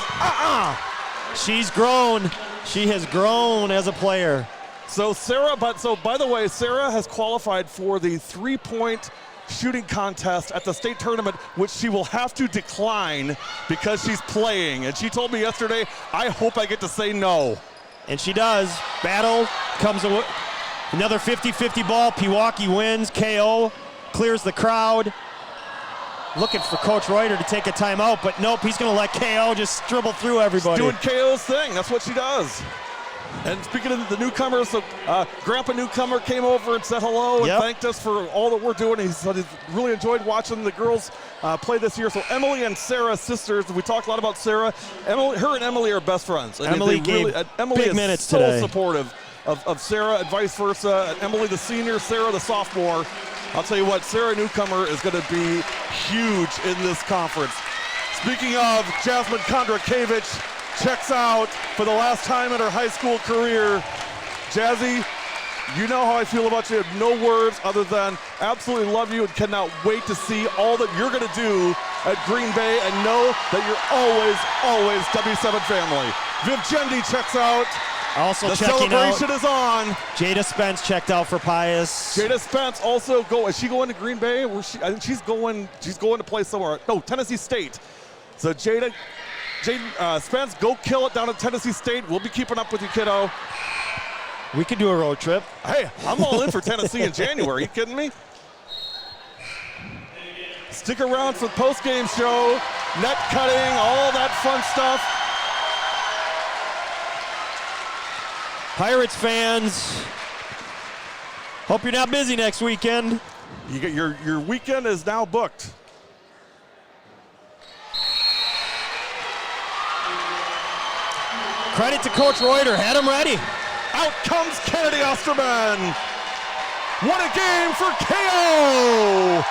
A: She's grown. She has grown as a player.
C: So by the way, Sarah has qualified for the 3-point shooting contest at the state tournament, which she will have to decline because she's playing. And she told me yesterday, I hope I get to say no.
A: And she does. Battle comes away. Another 50-50 ball. Pewaukee wins. KO clears the crowd. Looking for Coach Reuter to take a timeout, but nope, he's going to let KO just dribble through everybody.
C: She's doing KO's thing. That's what she does. And speaking of the newcomers, so Grandpa Newcomer came over and said hello and thanked us for all that we're doing. He said he's really enjoyed watching the girls play this year. So Emily and Sarah, sisters, we talked a lot about Sarah. Her and Emily are best friends. And
A: Emily
C: Emily
A: big minutes
C: is so
A: today.
C: supportive of Sarah and vice versa. And Emily the senior, Sarah the sophomore. I'll tell you what, Sarah Newcomer is going to be huge in this conference. Speaking of, Jasmine Kondrakiewicz checks out for the last time in her high school career. Jazzy, you know how I feel about you. No words other than absolutely love you and cannot wait to see all that you're going to do at Green Bay, and know that you're always W7 family. Viv Jendi checks out.
A: Also
C: the
A: checking out.
C: celebration is on.
A: Jada Spence checked out for Pius.
C: Jada Spence also is she going to Green Bay? I think she's going to play somewhere. No, Tennessee State. So Jada Spence, go kill it down at Tennessee State. We'll be keeping up with you, kiddo.
A: We could do a road trip.
C: Hey, I'm all in for Tennessee in January. Are you kidding me? Stick around for the post-game show, net cutting, all that fun stuff.
A: Pirates fans, hope you're not busy next weekend.
C: You get your weekend is now booked.
A: Credit to Coach Reuter, had him ready.
C: Out comes Kennedy Osterman. What a game for KO!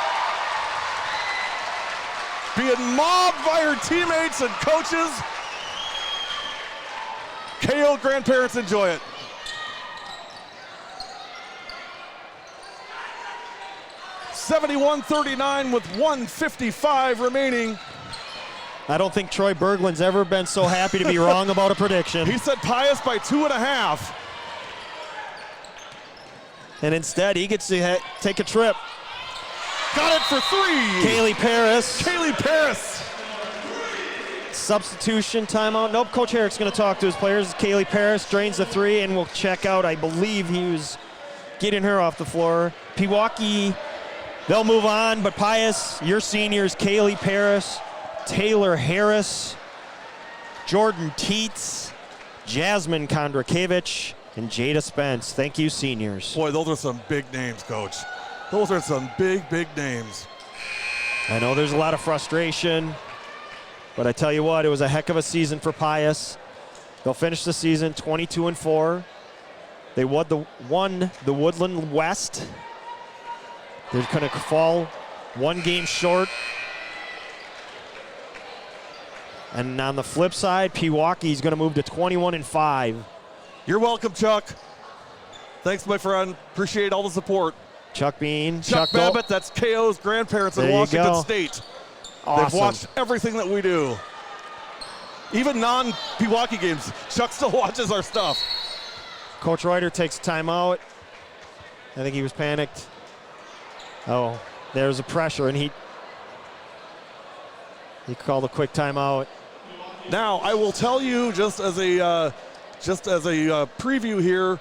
C: Being mobbed by her teammates and coaches. KO grandparents enjoy it. (71-39) with 1:55 remaining.
A: I don't think Troy Berglund's ever been so happy to be wrong about a prediction.
C: He said Pius by 2.5.
A: And instead, he gets to take a trip.
C: Got it for 3.
A: Kaylee
C: Paris.
A: Substitution timeout. Nope, Coach Herrick's going to talk to his players. Kaylee Paris drains the 3 and will check out. I believe he was getting her off the floor. Pewaukee, they'll move on, but Pius, your seniors, Kaylee Paris, Taylor Harris, Jordan Teets, Jasmine Kondrakiewicz, and Jada Spence. Thank you, seniors.
C: Boy, those are some big names, Coach. Those are some big names.
A: I know there's a lot of frustration, but I tell you what, it was a heck of a season for Pius. They'll finish the season 22-4. They won the Woodland West. They're going to fall 1 game short. And on the flip side, Pewaukee's going to move to 21-5.
C: You're welcome, Chuck. Thanks, my friend. Appreciate all the support.
A: Chuck Bean.
C: Chuck Babbitt, that's KO's grandparents in Washington State.
A: Awesome.
C: They've watched everything that we do. Even non-Pewaukee games, Chuck still watches our stuff.
A: Coach Reuter takes a timeout. I think he was panicked. Oh, there's a pressure, and he called a quick timeout.
C: Now, I will tell you, just as a preview here,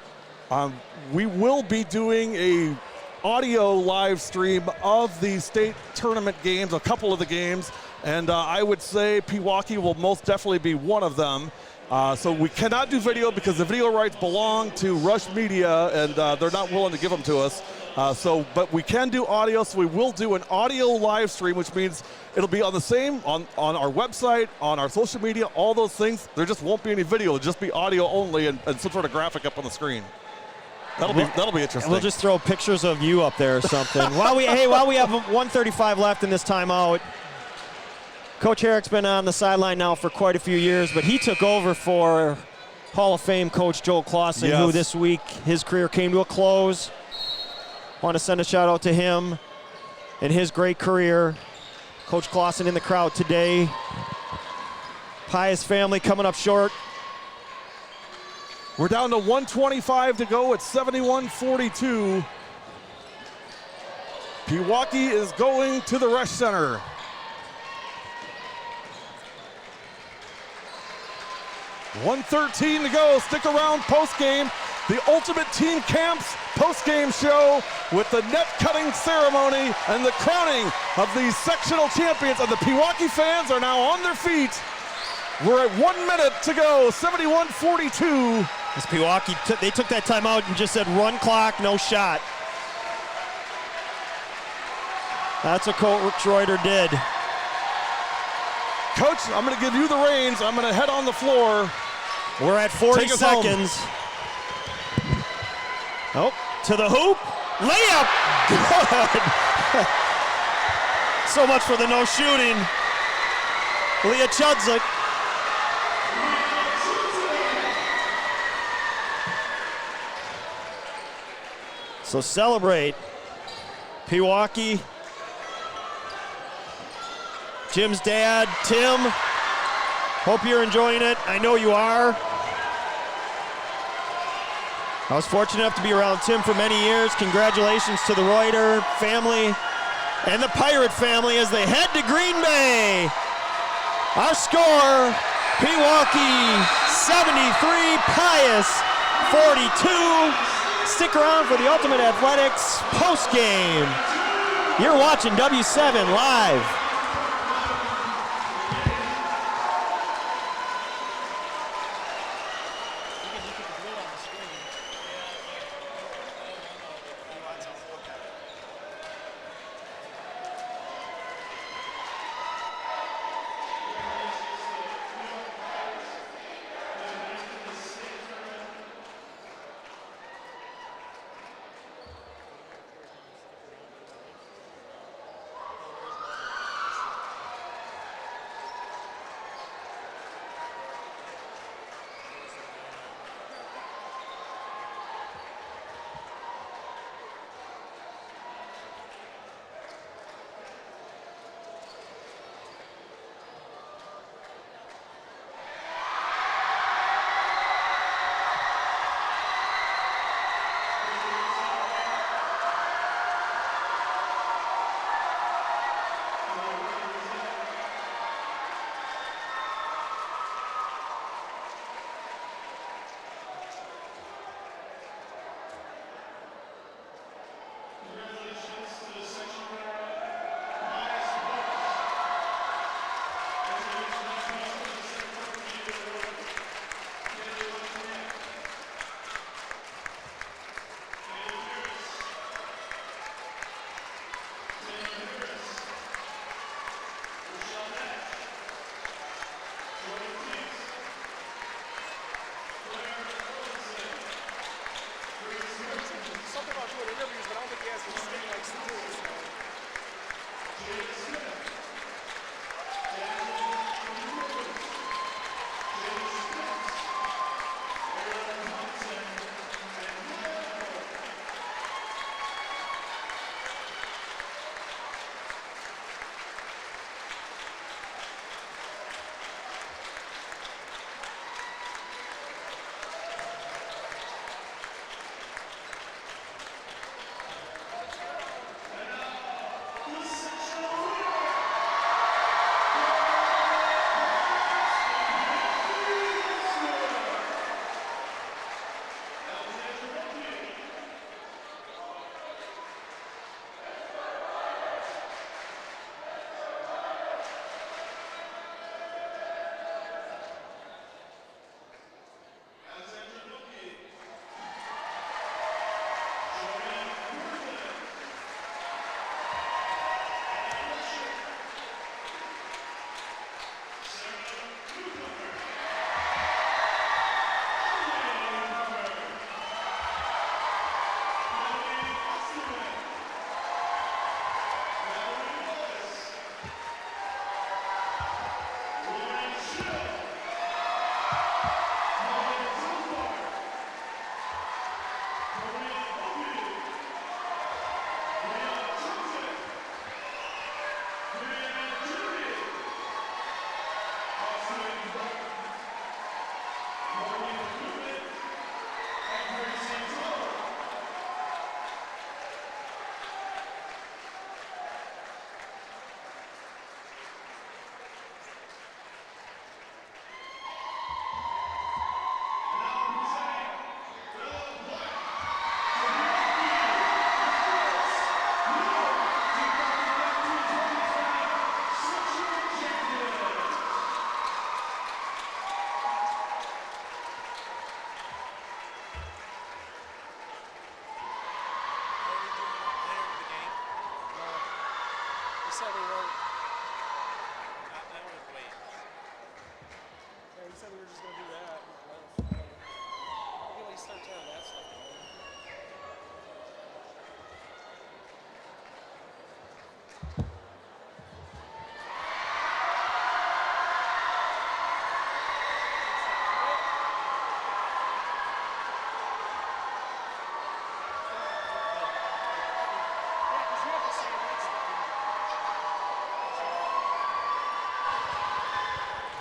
C: we will be doing a audio live stream of the state tournament games, a couple of the games, and I would say Pewaukee will most definitely be one of them. So we cannot do video because the video rights belong to Rush Media, and they're not willing to give them to us. But we can do audio, so we will do an audio live stream, which means it'll be on the same, on our website, on our social media, all those things. There just won't be any video. It'll just be audio only and some sort of graphic up on the screen. That'll be interesting.
A: We'll just throw pictures of you up there or something. while we have 1:35 left in this timeout, Coach Herrick's been on the sideline now for quite a few years, but he took over for Hall of Fame coach Joel Clausen, who this week his career came to a close. Want to send a shout out to him and his great career. Coach Clausen in the crowd today. Pius family coming up short.
C: We're down to 125 to go at 71-42. Pewaukee is going to the Resch Center. $1:13 to go. Stick around post-game. The Ultimate Team Camps post-game show with the net cutting ceremony and the crowning of the sectional champions. And the Pewaukee fans are now on their feet. We're at 1 minute to go, 71-42.
A: This Pewaukee, they took that time out and just said run clock, no shot. That's what Coach Reuter did.
C: Coach, I'm going to give you the reins. I'm going to head on the floor.
A: We're at 40 seconds. Oh, to the hoop. Layup. Good. So much for the no shooting. Leah Chudzik. So celebrate. Pewaukee. Jim's dad, Tim. Hope you're enjoying it. I know you are. I was fortunate enough to be around Tim for many years. Congratulations to the Reuter family and the Pirate family as they head to Green Bay. Our score, Pewaukee 73, Pius 42. Stick around for the Ultimate Athletics post-game. You're watching W7 live.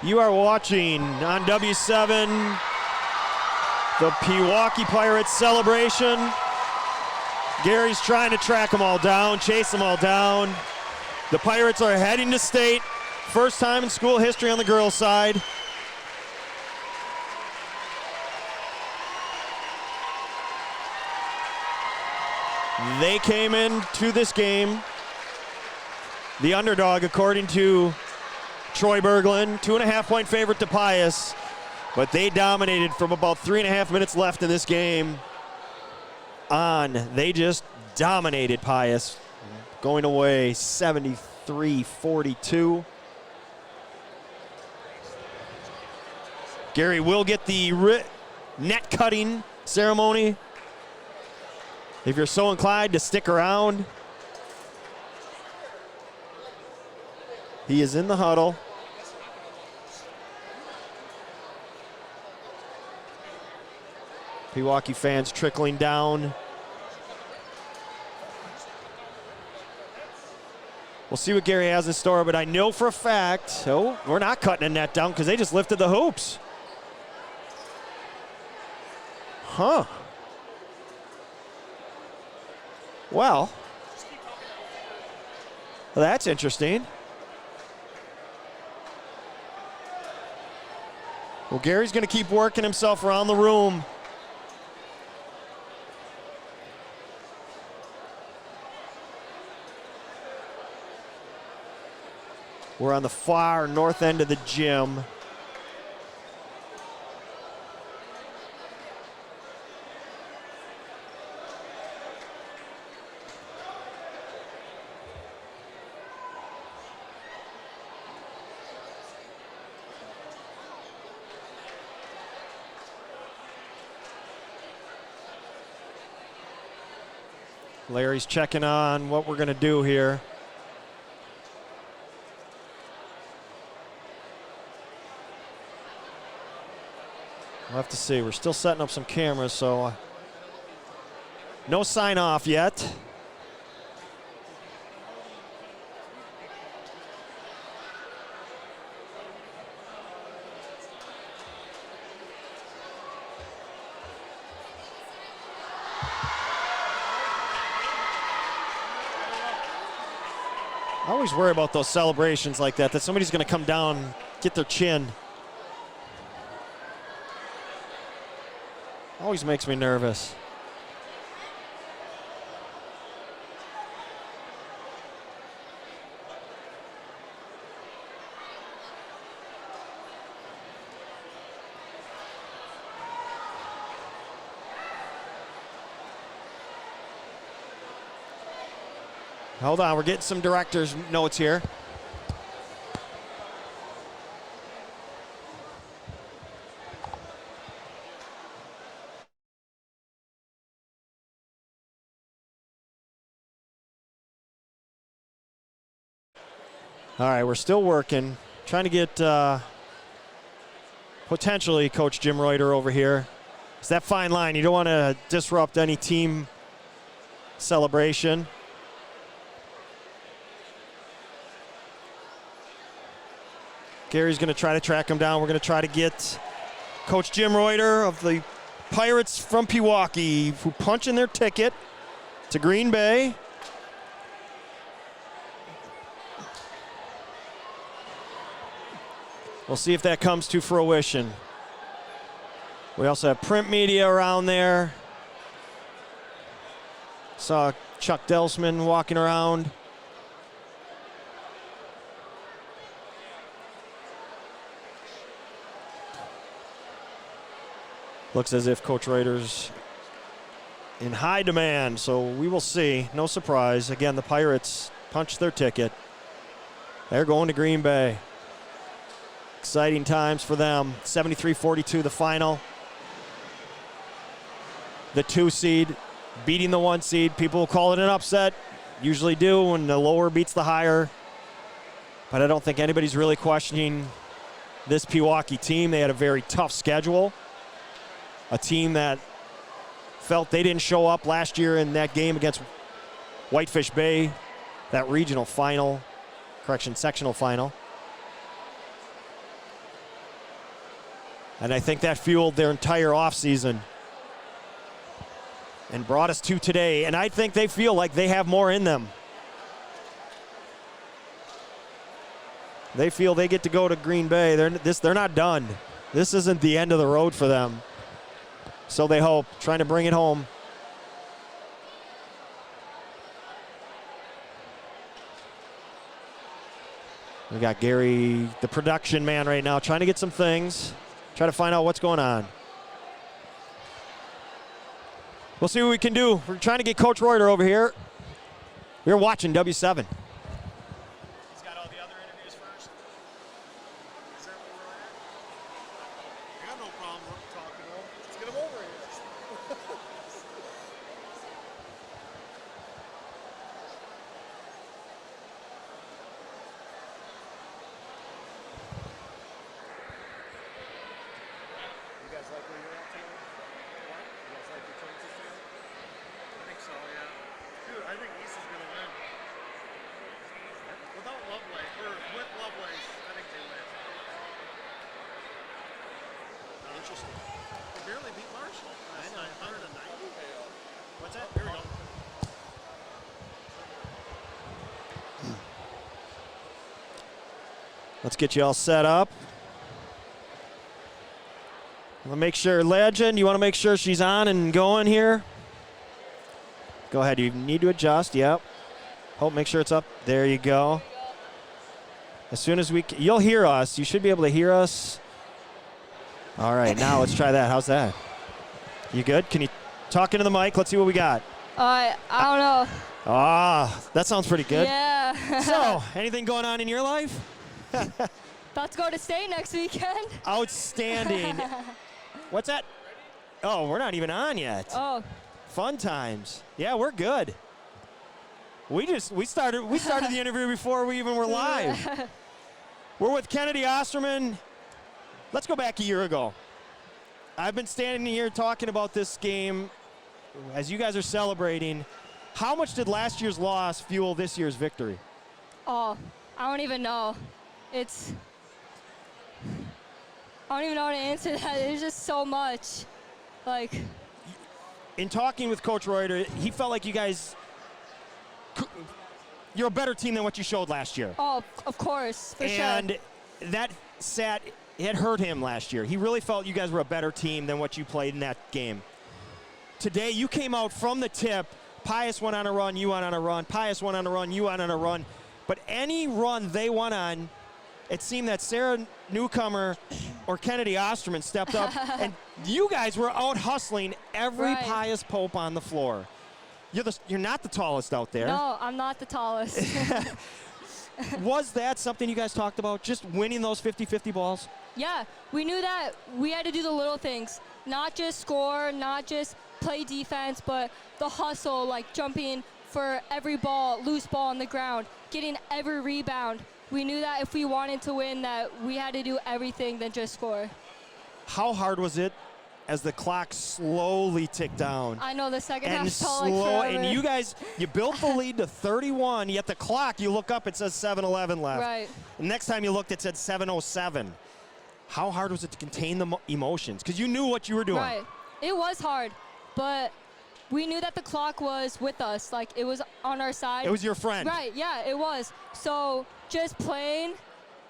A: You are watching on W7 the Pewaukee Pirates celebration. Gary's trying to track them all down, chase them all down. The Pirates are heading to state. First time in school history on the girls' side. They came into this game the underdog, according to Troy Berglund, 2.5-point favorite to Pius, but they dominated from about 3.5 minutes left in this game on. They just dominated Pius, going away 73-42. Gary will get the net cutting ceremony if you're so inclined to stick around. He is in the huddle. Pewaukee fans trickling down. We'll see what Gary has in store, but I know for a fact, we're not cutting a net down because they just lifted the hoops. Huh. Well, that's interesting. Well, Gary's going to keep working himself around the room. We're on the far north end of the gym. Larry's checking on what we're going to do here. We'll have to see. We're still setting up some cameras, so no sign off yet. I always worry about those celebrations like that somebody's going to come down, get their chin. Always makes me nervous. Hold on, we're getting some director's notes here. All right, we're still working, trying to get potentially Coach Jim Reuter over here. It's that fine line. You don't want to disrupt any team celebration. Gary's going to try to track him down. We're going to try to get Coach Jim Reuter of the Pirates from Pewaukee, who punch in their ticket to Green Bay. We'll see if that comes to fruition. We also have print media around there. Saw Chuck Delsman walking around. Looks as if Coach Reuter's in high demand, so we will see. No surprise. Again, the Pirates punched their ticket. They're going to Green Bay. Exciting times for them. 73-42 the final. The 2 seed beating the 1 seed. People call it an upset. Usually do when the lower beats the higher. But I don't think anybody's really questioning this Pewaukee team. They had a very tough schedule. A team that felt they didn't show up last year in that game against Whitefish Bay, that regional final, sectional final. And I think that fueled their entire offseason and brought us to today. And I think they feel like they have more in them. They feel they get to go to Green Bay. They're not done. This isn't the end of the road for them. So they hope, trying to bring it home. We got Gary, the production man right now, trying to get some things, try to find out what's going on. We'll see what we can do. We're trying to get Coach Reuter over here. We're watching W7. He's got all the other interviews first. Is that where we're at? I got no problem talking to him. Let's get him over here. You guys like where you're at tonight? What? You guys like your chances tonight? I think so, yeah. Dude, I think East is going to win. Without Lovelace, or with Lovelace, I think they win. Interesting. They barely beat Marshall. That's 190. What's that? Here we go. Let's get you all set up. We'll make sure, Legend, you want to make sure she's on and going here? Go ahead, you need to adjust, yep. Hope, make sure it's up. There you go. As soon as you'll hear us. You should be able to hear us. All right, now let's try that. How's that? You good? Can you talk into the mic? Let's see what we got.
D: I don't know.
A: Ah, that sounds pretty good.
D: Yeah.
A: So, anything going on in your life?
D: About to go to state next weekend.
A: Outstanding. What's that? Oh, we're not even on yet.
D: Oh.
A: Fun times. Yeah, we're good. We started the interview before we even were live. We're with Kennedy Osterman. Let's go back a year ago. I've been standing here talking about this game as you guys are celebrating. How much did last year's loss fuel this year's victory?
D: Oh, I don't even know. I don't even know how to answer that. There's just so much. Like,
A: in talking with Coach Reuter, he felt like you guys, you're a better team than what you showed last year.
D: Oh, of course, for sure.
A: And that it hurt him last year. He really felt you guys were a better team than what you played in that game. Today, you came out from the tip. Pius went on a run, you went on a run. Pius went on a run, you went on a run. But any run they went on, it seemed that Sarah Newcomer or Kennedy Osterman stepped up, and you guys were out hustling every
D: Right.
A: Pius Pope on the floor. You're not the tallest out there.
D: No, I'm not the tallest.
A: Was that something you guys talked about, just winning those 50-50 balls?
D: Yeah, we knew that we had to do the little things, not just score, not just play defense, but the hustle, like jumping for every ball, loose ball on the ground, getting every rebound. We knew that if we wanted to win, that we had to do everything than just score.
A: How hard was it as the clock slowly ticked down?
D: I know the second
A: And
D: half felt like forever.
A: and you guys, you built the lead to 31, yet the clock, you look up, it says 7:11 left.
D: Right.
A: The next time you looked, it said 7:07. How hard was it to contain the emotions? Because you knew what you were doing.
D: Right. It was hard, but we knew that the clock was with us. Like, it was on our side.
A: It was your friend.
D: Right, yeah, it was. So just playing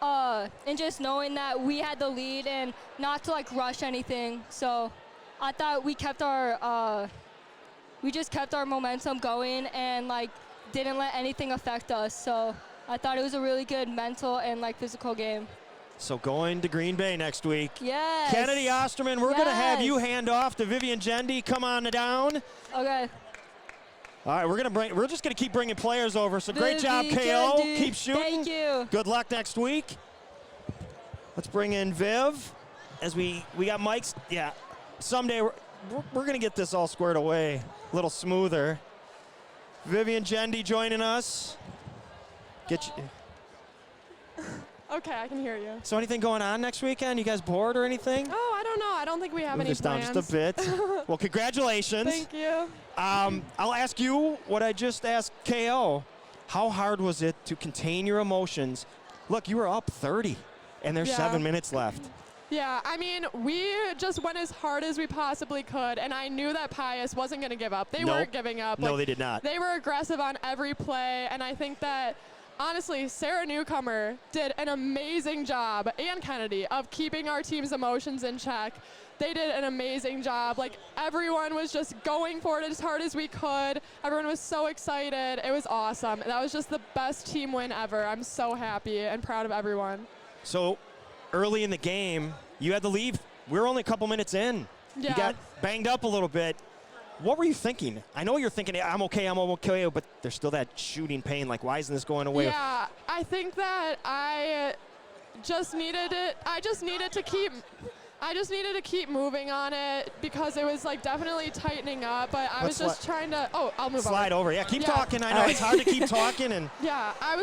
D: and just knowing that we had the lead and not to, like, rush anything. So I thought we kept we just kept our momentum going and, like, didn't let anything affect us. So I thought it was a really good mental and, like, physical game.
A: So going to Green Bay next week.
D: Yes.
A: Kennedy Osterman, we're going to have you
D: Yes.
A: hand off to Vivian Gendy. Come on down.
D: Okay.
A: All right, we're just going to keep bringing players over. So great job, KO.
D: Gendy.
A: Keep shooting.
D: Thank you.
A: Good luck next week. Let's bring in Viv as we got mics. Yeah, someday we're going to get this all squared away a little smoother. Vivian Gendy joining us. Get you.
E: Okay, I can hear you.
A: So anything going on next weekend? You guys bored or anything?
E: Oh, I don't know. I don't think we have
A: Move
E: any
A: this down
E: plans.
A: just a bit. Well, congratulations.
E: Thank you.
A: I'll ask you what I just asked KO. How hard was it to contain your emotions? Look, you were up 30, and there's
E: Yeah.
A: 7 minutes left.
E: Yeah, I mean, we just went as hard as we possibly could, and I knew that Pius wasn't going to give up. They weren't giving up.
A: No, they did not.
E: They were aggressive on every play, and I think that, honestly, Sarah Newcomer did an amazing job, and Kennedy, of keeping our team's emotions in check. They did an amazing job. Like, everyone was just going for it as hard as we could. Everyone was so excited. It was awesome. That was just the best team win ever. I'm so happy and proud of everyone.
A: So early in the game, you had to leave. We were only a couple minutes in.
E: Yeah.
A: You got banged up a little bit. What were you thinking? I know you're thinking, I'm okay, but there's still that shooting pain. Like, why isn't this going away?
E: Yeah, I think that I just needed it. I just needed to keep moving on it because it was like definitely tightening up, but I was just trying to, I'll move on.
A: Slide over. Yeah, keep talking. I know it's hard to keep talking and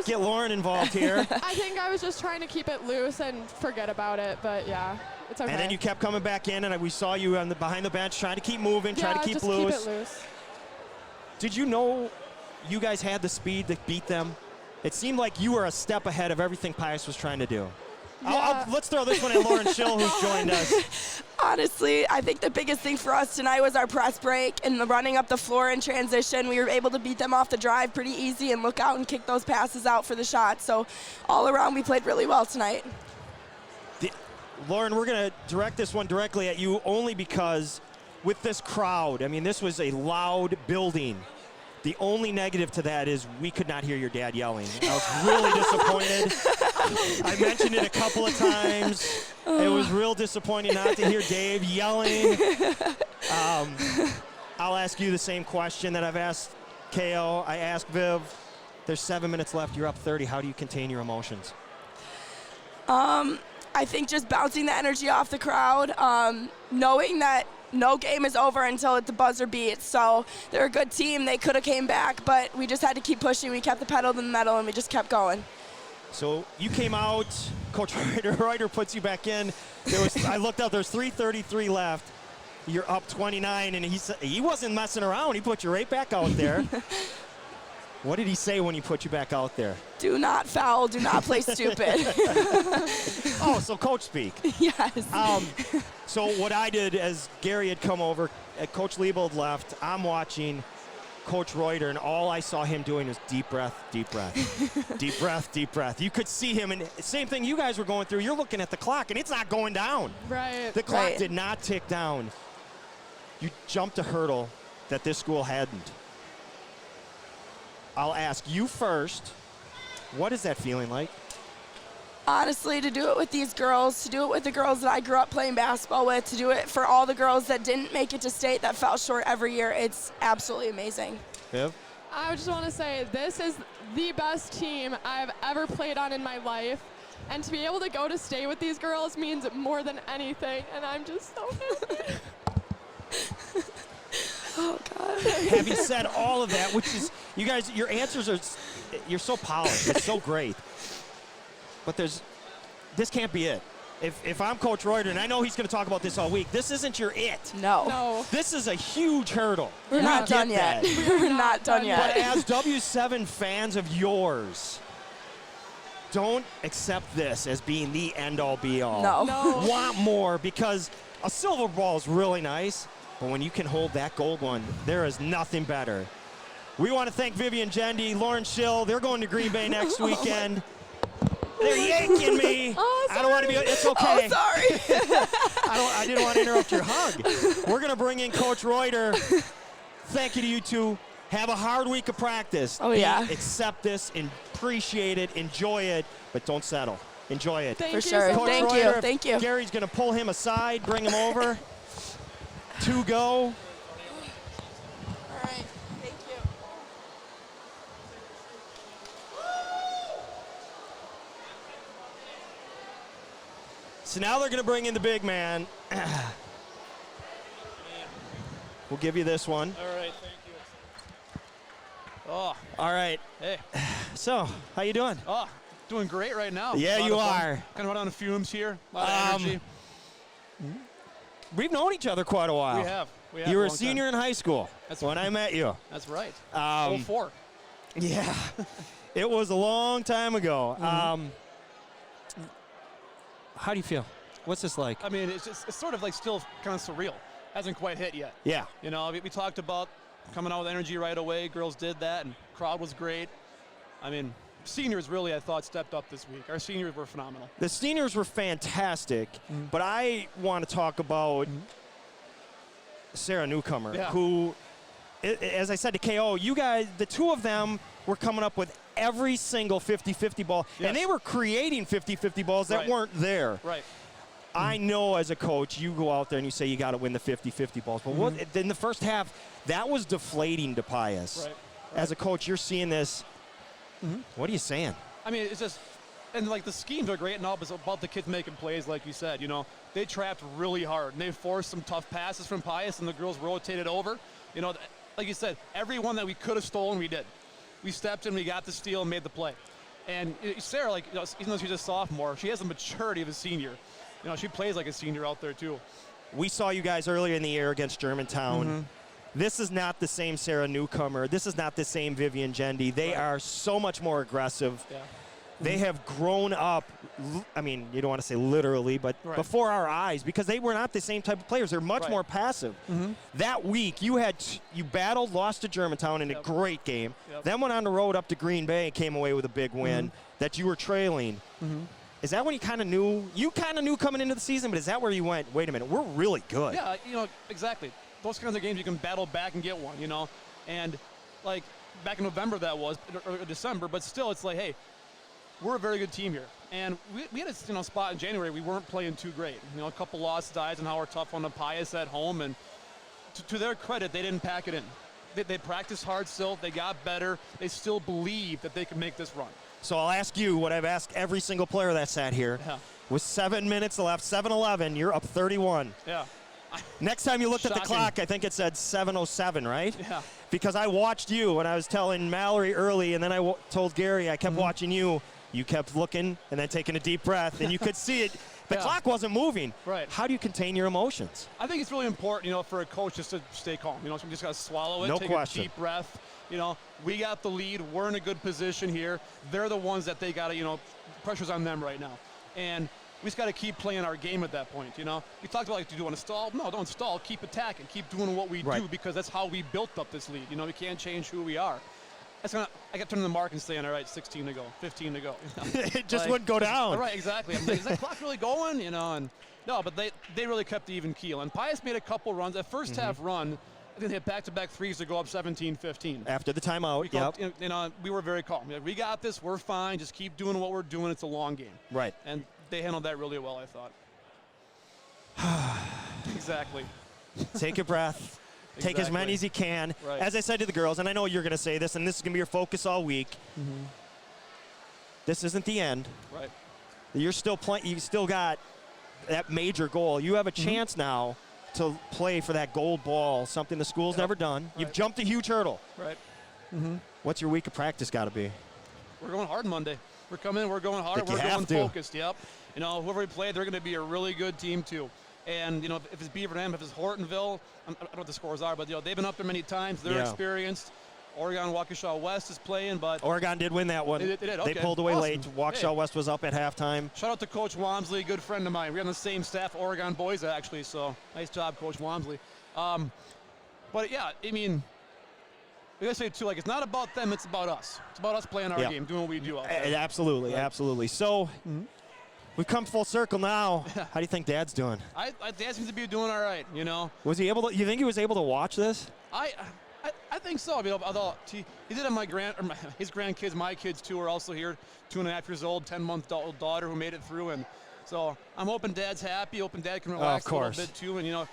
A: get Lauren involved here.
E: I think I was just trying to keep it loose and forget about it, but yeah, it's okay.
A: And then you kept coming back in, and we saw you on behind the bench trying to keep moving, trying to keep
E: just
A: loose.
E: Keep it loose.
A: Did you know you guys had the speed to beat them? It seemed like you were a step ahead of everything Pius was trying to do.
E: Yeah.
A: Let's throw this one at Lauren Schill, who's joined us.
F: Honestly, I think the biggest thing for us tonight was our press break and the running up the floor in transition. We were able to beat them off the drive pretty easy and look out and kick those passes out for the shot. So all around, we played really well tonight.
A: Lauren, we're going to direct this one directly at you only because with this crowd, I mean, this was a loud building. The only negative to that is we could not hear your dad yelling. I was really disappointed. I mentioned it a couple of times. It was real disappointing not to hear Dave yelling. I'll ask you the same question that I've asked KO. I asked Viv. There's 7 minutes left. You're up 30. How do you contain your emotions?
F: I think just bouncing the energy off the crowd, knowing that no game is over until the buzzer beats. So they're a good team. They could have came back, but we just had to keep pushing. We kept the pedal to the metal, and we just kept going.
A: So you came out. Coach Reuter puts you back in. I looked out. There's 3:33 left. You're up 29, and he wasn't messing around. He put you right back out there. What did he say when he put you back out there?
F: Do not foul. Do not play stupid.
A: Oh, so coach speak.
F: Yes.
A: So what I did as Gary had come over, Coach Liebold left, I'm watching Coach Reuter, and all I saw him doing was deep breath, deep breath, deep breath, deep breath. You could see him, and same thing you guys were going through. You're looking at the clock, and it's not going down.
E: Right.
A: The clock did not tick down. You jumped a hurdle that this school hadn't. I'll ask you first, what is that feeling like?
F: Honestly, to do it with these girls, to do it with the girls that I grew up playing basketball with, to do it for all the girls that didn't make it to state, that fell short every year, it's absolutely amazing.
A: Viv?
E: I just want to say this is the best team I've ever played on in my life. And to be able to go to state with these girls means more than anything. And I'm just so happy.
F: Oh, God.
A: Having said all of that, which is, you guys, your answers are, you're so polished. It's so great. But this can't be it. If I'm Coach Reuter, and I know he's going to talk about this all week, this isn't your it.
F: No.
A: This is a huge hurdle.
F: We're not done yet. We're not done yet.
A: But as W7 fans of yours, don't accept this as being the end-all, be-all.
F: No.
A: Want more, because a silver ball is really nice, but when you can hold that gold one, there is nothing better. We want to thank Vivian Gendy, Lauren Schill. They're going to Green Bay next weekend. They're yanking me.
F: Oh,
A: I don't want to be. It's okay.
F: Oh, sorry.
A: I didn't want to interrupt your hug. We're going to bring in Coach Reuter. Thank you to you two. Have a hard week of practice.
F: Oh, yeah.
A: Accept this, appreciate it, enjoy it, but don't settle. Enjoy it.
E: Thank
F: For
E: you
F: sure.
E: so
A: Coach
F: Thank
E: much.
F: you.
A: Reuter,
F: Thank you.
A: Gary's going to pull him aside, bring him over. 2 go.
F: All right. Thank you.
A: So now they're going to bring in the big man. We'll give you this one.
G: All right, thank you. Oh,
A: All right.
G: hey.
A: So, how you doing?
G: Oh, doing great right now.
A: Yeah,
G: A lot
A: you
G: of fun.
A: are.
G: Kind of on the fumes here. A lot of energy.
A: We've known each other quite a while.
G: We have.
A: You were a
G: long
A: senior
G: time.
A: in high school
G: That's
A: when I met you.
G: That's right.
A: 04.
G: 04.
A: Yeah. It was a long time ago. How do you feel? What's this like?
G: I mean, it's sort of like still kind of surreal. Hasn't quite hit yet.
A: Yeah.
G: You know, we talked about coming out with energy right away. Girls did that, and crowd was great. I mean, seniors really, I thought, stepped up this week. Our seniors were phenomenal.
A: The seniors were fantastic, but I want to talk about Sarah Newcomer, who, as I said to KO, you guys, the two of them were coming up with every single 50-50 ball, and they were creating 50-50 balls that weren't there.
G: Right.
A: I know as a coach, you go out there and you say you got to win the 50-50 balls, but in the first half, that was deflating to Pius.
G: Right.
A: As a coach, you're seeing this. What are you saying?
G: I mean, it's just, and like the schemes are great and all, but it's about the kids making plays, like you said. You know, they trapped really hard and they forced some tough passes from Pius, and the girls rotated over. You know, like you said, every one that we could have stolen, we did. We stepped in, we got the steal, and made the play. And Sarah, like, you know, even though she's a sophomore, she has the maturity of a senior. You know, she plays like a senior out there too.
A: We saw you guys earlier in the year against Germantown. This is not the same Sarah Newcomer. This is not the same Vivian Gendy. They are so much more aggressive.
G: Yeah.
A: They have grown up, I mean, you don't want to say literally, but before our eyes, because they were not the same type of players. They're much more passive. That week, you battled, lost to Germantown in a great game, then went on the road up to Green Bay and came away with a big win that you were trailing. Is that when you kind of knew? You kind of knew coming into the season, but is that where you went, wait a minute, we're really good?
G: Yeah, you know, exactly. Those kinds of games you can battle back and get one, you know. And, like, back in November that was, or December, but still it's like, hey, we're a very good team here. And we had a spot in January we weren't playing too great. You know, a couple lost dives and how we're tough on the Pius at home. And to their credit, they didn't pack it in. They practiced hard still. They got better. They still believe that they can make this run.
A: So I'll ask you what I've asked every single player that sat here.
G: Yeah.
A: With 7 minutes left, 7-11, you're up 31.
G: Yeah.
A: Next time you looked at the
G: Shocking.
A: clock, I think it said 7:07, right?
G: Yeah.
A: Because I watched you, and I was telling Mallory early, and then I told Gary, I kept watching you. You kept looking and then taking a deep breath, and you could see it. The clock wasn't moving.
G: Right.
A: How do you contain your emotions?
G: I think it's really important, you know, for a coach just to stay calm. You know, so we just got to swallow it, take a deep breath. You know, we got the lead. We're in a good position here. They're the ones that they got to, you know, pressure's on them right now. And we just got to keep playing our game at that point, you know. We talked about, like, do you want to stall? No, don't stall. Keep attacking. Keep doing what we do, because that's how we built up this lead. You know, we can't change who we are. I kept turning the mark and saying, all right, 16 to go, 15 to go. You know?
A: It just wouldn't go down.
G: Right, exactly. I'm like, is that clock really going? You know, and no, but they really kept the even keel. And Pius made a couple runs. That first half run, I think they hit back-to-back threes to go up 17-15.
A: After the timeout,
G: you know, we were very calm. We got this. We're fine. Just keep doing what we're doing. It's a long game.
A: Right.
G: And they handled that really well, I thought. Exactly.
A: Take a breath. Take as many as you can.
G: Right.
A: As I said to the girls, and I know you're going to say this, and this is going to be your focus all week. This isn't the end.
G: Right.
A: You're still playing. You still got that major goal. You have a chance now to play for that gold ball, something the school's never done.
G: Right.
A: You've jumped a huge hurdle.
G: Right.
A: What's your week of practice got to be?
G: We're going hard Monday. We're coming in. We're going hard. We're going focused. Yep. You know, whoever we play, they're going to be a really good team too. And, you know, if it's Beaver Dam, if it's Hortonville, I don't know what the scores are, but, you know, they've been up there many times. They're experienced. Oregon Waukesha West is playing, but
A: Oregon did win that one.
G: They did. Okay.
A: They pulled away late. Waukesha
G: Hey.
A: West was up at halftime.
G: Shout out to Coach Walmsley, good friend of mine. We're on the same staff, Oregon boys, actually, so nice job, Coach Walmsley. But, yeah, I mean, we got to say, too, like, it's not about them, it's about us. It's about us playing our game, doing what we do out there.
A: Absolutely, absolutely. So we've come full circle now. How do you think Dad's doing?
G: Dad seems to be doing all right, you know.
A: Was he able to? You think he was able to watch this?
G: I think so. I mean, although he did have his grandkids, my kids too, are also here, 2.5 years old, 10-month-old daughter who made it through, and so I'm hoping Dad's happy. Hoping Dad can relax a little bit too, and you know,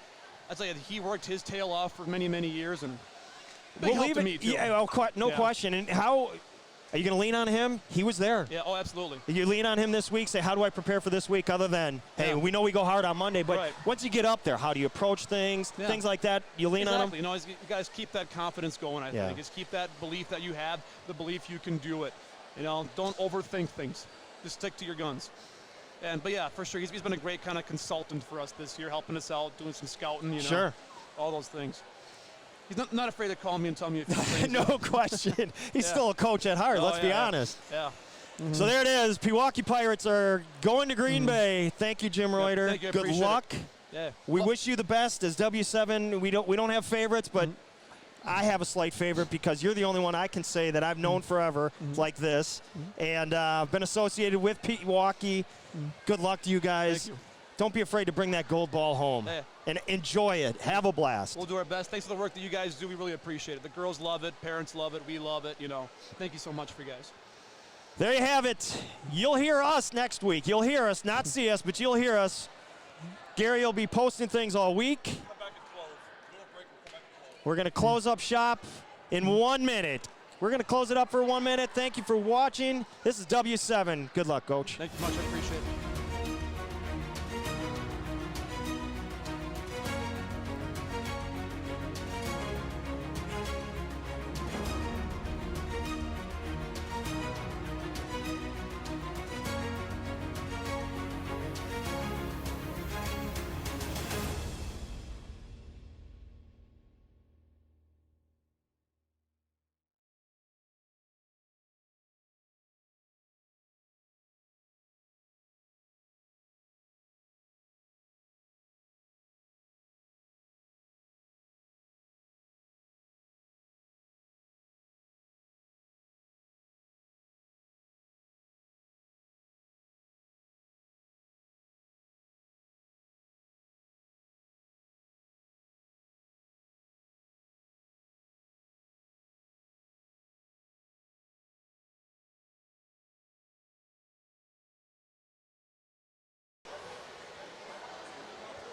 G: I tell you, he worked his tail off for many, many years, and big help to me too.
A: Yeah, no question. And how? Are you going to lean on him? He was there.
G: Yeah, oh, absolutely.
A: You lean on him this week, say, how do I prepare for this week other than, hey, we know we go hard on Monday, but once you get up there, how do you approach things, things like that, you lean on him?
G: You know, you guys keep that confidence going, I think. Just keep that belief that you have, the belief you can do it. You know, don't overthink things. Just stick to your guns. But, yeah, for sure, he's been a great kind of consultant for us this year, helping us out, doing some scouting, you know. All those things. He's not afraid to call me and tell me if he's
A: No question. He's still a coach at heart, let's be honest.
G: Yeah.
A: So there it is. Pewaukee Pirates are going to Green Bay. Thank you, Jim Reuter.
G: Thank you,
A: Good luck.
G: Yeah.
A: We wish you the best. As W7, we don't have favorites, but I have a slight favorite because you're the only one I can say that I've known forever like this, and been associated with Pewaukee. Good luck to you guys.
G: Thank you.
A: Don't be afraid to bring that gold ball home and enjoy it. Have a blast.
G: We'll do our best. Thanks for the work that you guys do. We really appreciate it. The girls love it. Parents love it. We love it. Thank you so much for you guys.
A: There you have it. You'll hear us next week. You'll hear us, not see us, but you'll hear us. Gary will be posting things all week.
C: Come back at 12. Little break, we'll come back at 12.
A: We're going to close up shop in 1 minute. We're going to close it up for 1 minute. Thank you for watching. This is W7. Good luck, Coach.
G: Thank you much. I appreciate it.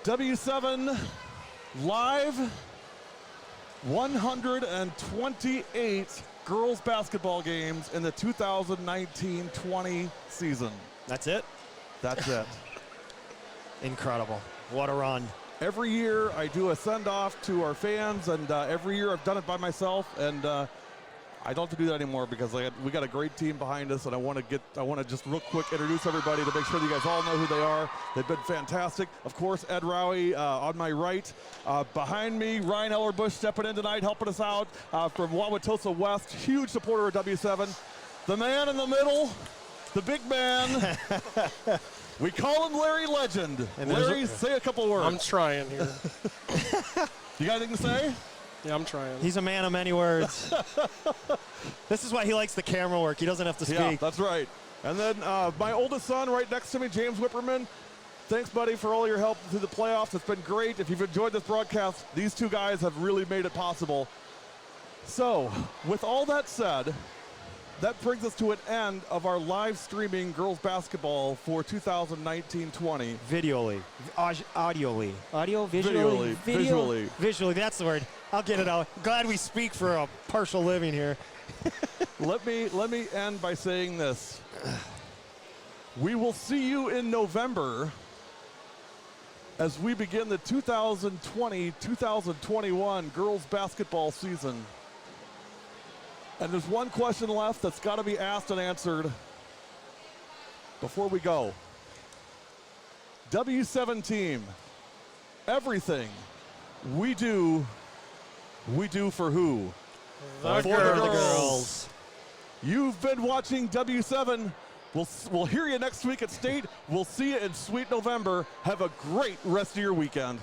C: W7 live 128 girls basketball games in the 2019-20 season.
A: That's it?
C: That's it.
A: Incredible. What a run.
C: Every year I do a send-off to our fans, and every year I've done it by myself, and I don't have to do that anymore because we got a great team behind us, and I want to just real quick introduce everybody to make sure that you guys all know who they are. They've been fantastic. Of course, Ed Rowie on my right. Behind me, Ryan Ellerbush stepping in tonight, helping us out from Wauwatosa West. Huge supporter of W7. The man in the middle, the big man. We call him Larry Legend. And Larry, say a couple words.
H: I'm trying here.
C: You got anything to say?
H: Yeah, I'm trying.
A: He's a man of many words. This is why he likes the camera work. He doesn't have to speak.
C: Yeah, that's right. And then my oldest son right next to me, James Whipperman. Thanks, buddy, for all your help through the playoffs. It's been great. If you've enjoyed this broadcast, these two guys have really made it possible. So, with all that said, that brings us to an end of our live streaming girls basketball for 2019-20.
A: Videoly. Audioly. Audio?
C: Visually.
A: Video?
C: Visually.
A: Visually, that's the word. I'll get it out. Glad we speak for a partial living here.
C: Let me end by saying this. We will see you in November as we begin the 2020-2021 girls basketball season. And there's one question left that's got to be asked and answered before we go. W7 team, everything we do for who?
A: For the girls.
C: You've been watching W7. We'll hear you next week at State. We'll see you in sweet November. Have a great rest of your weekend.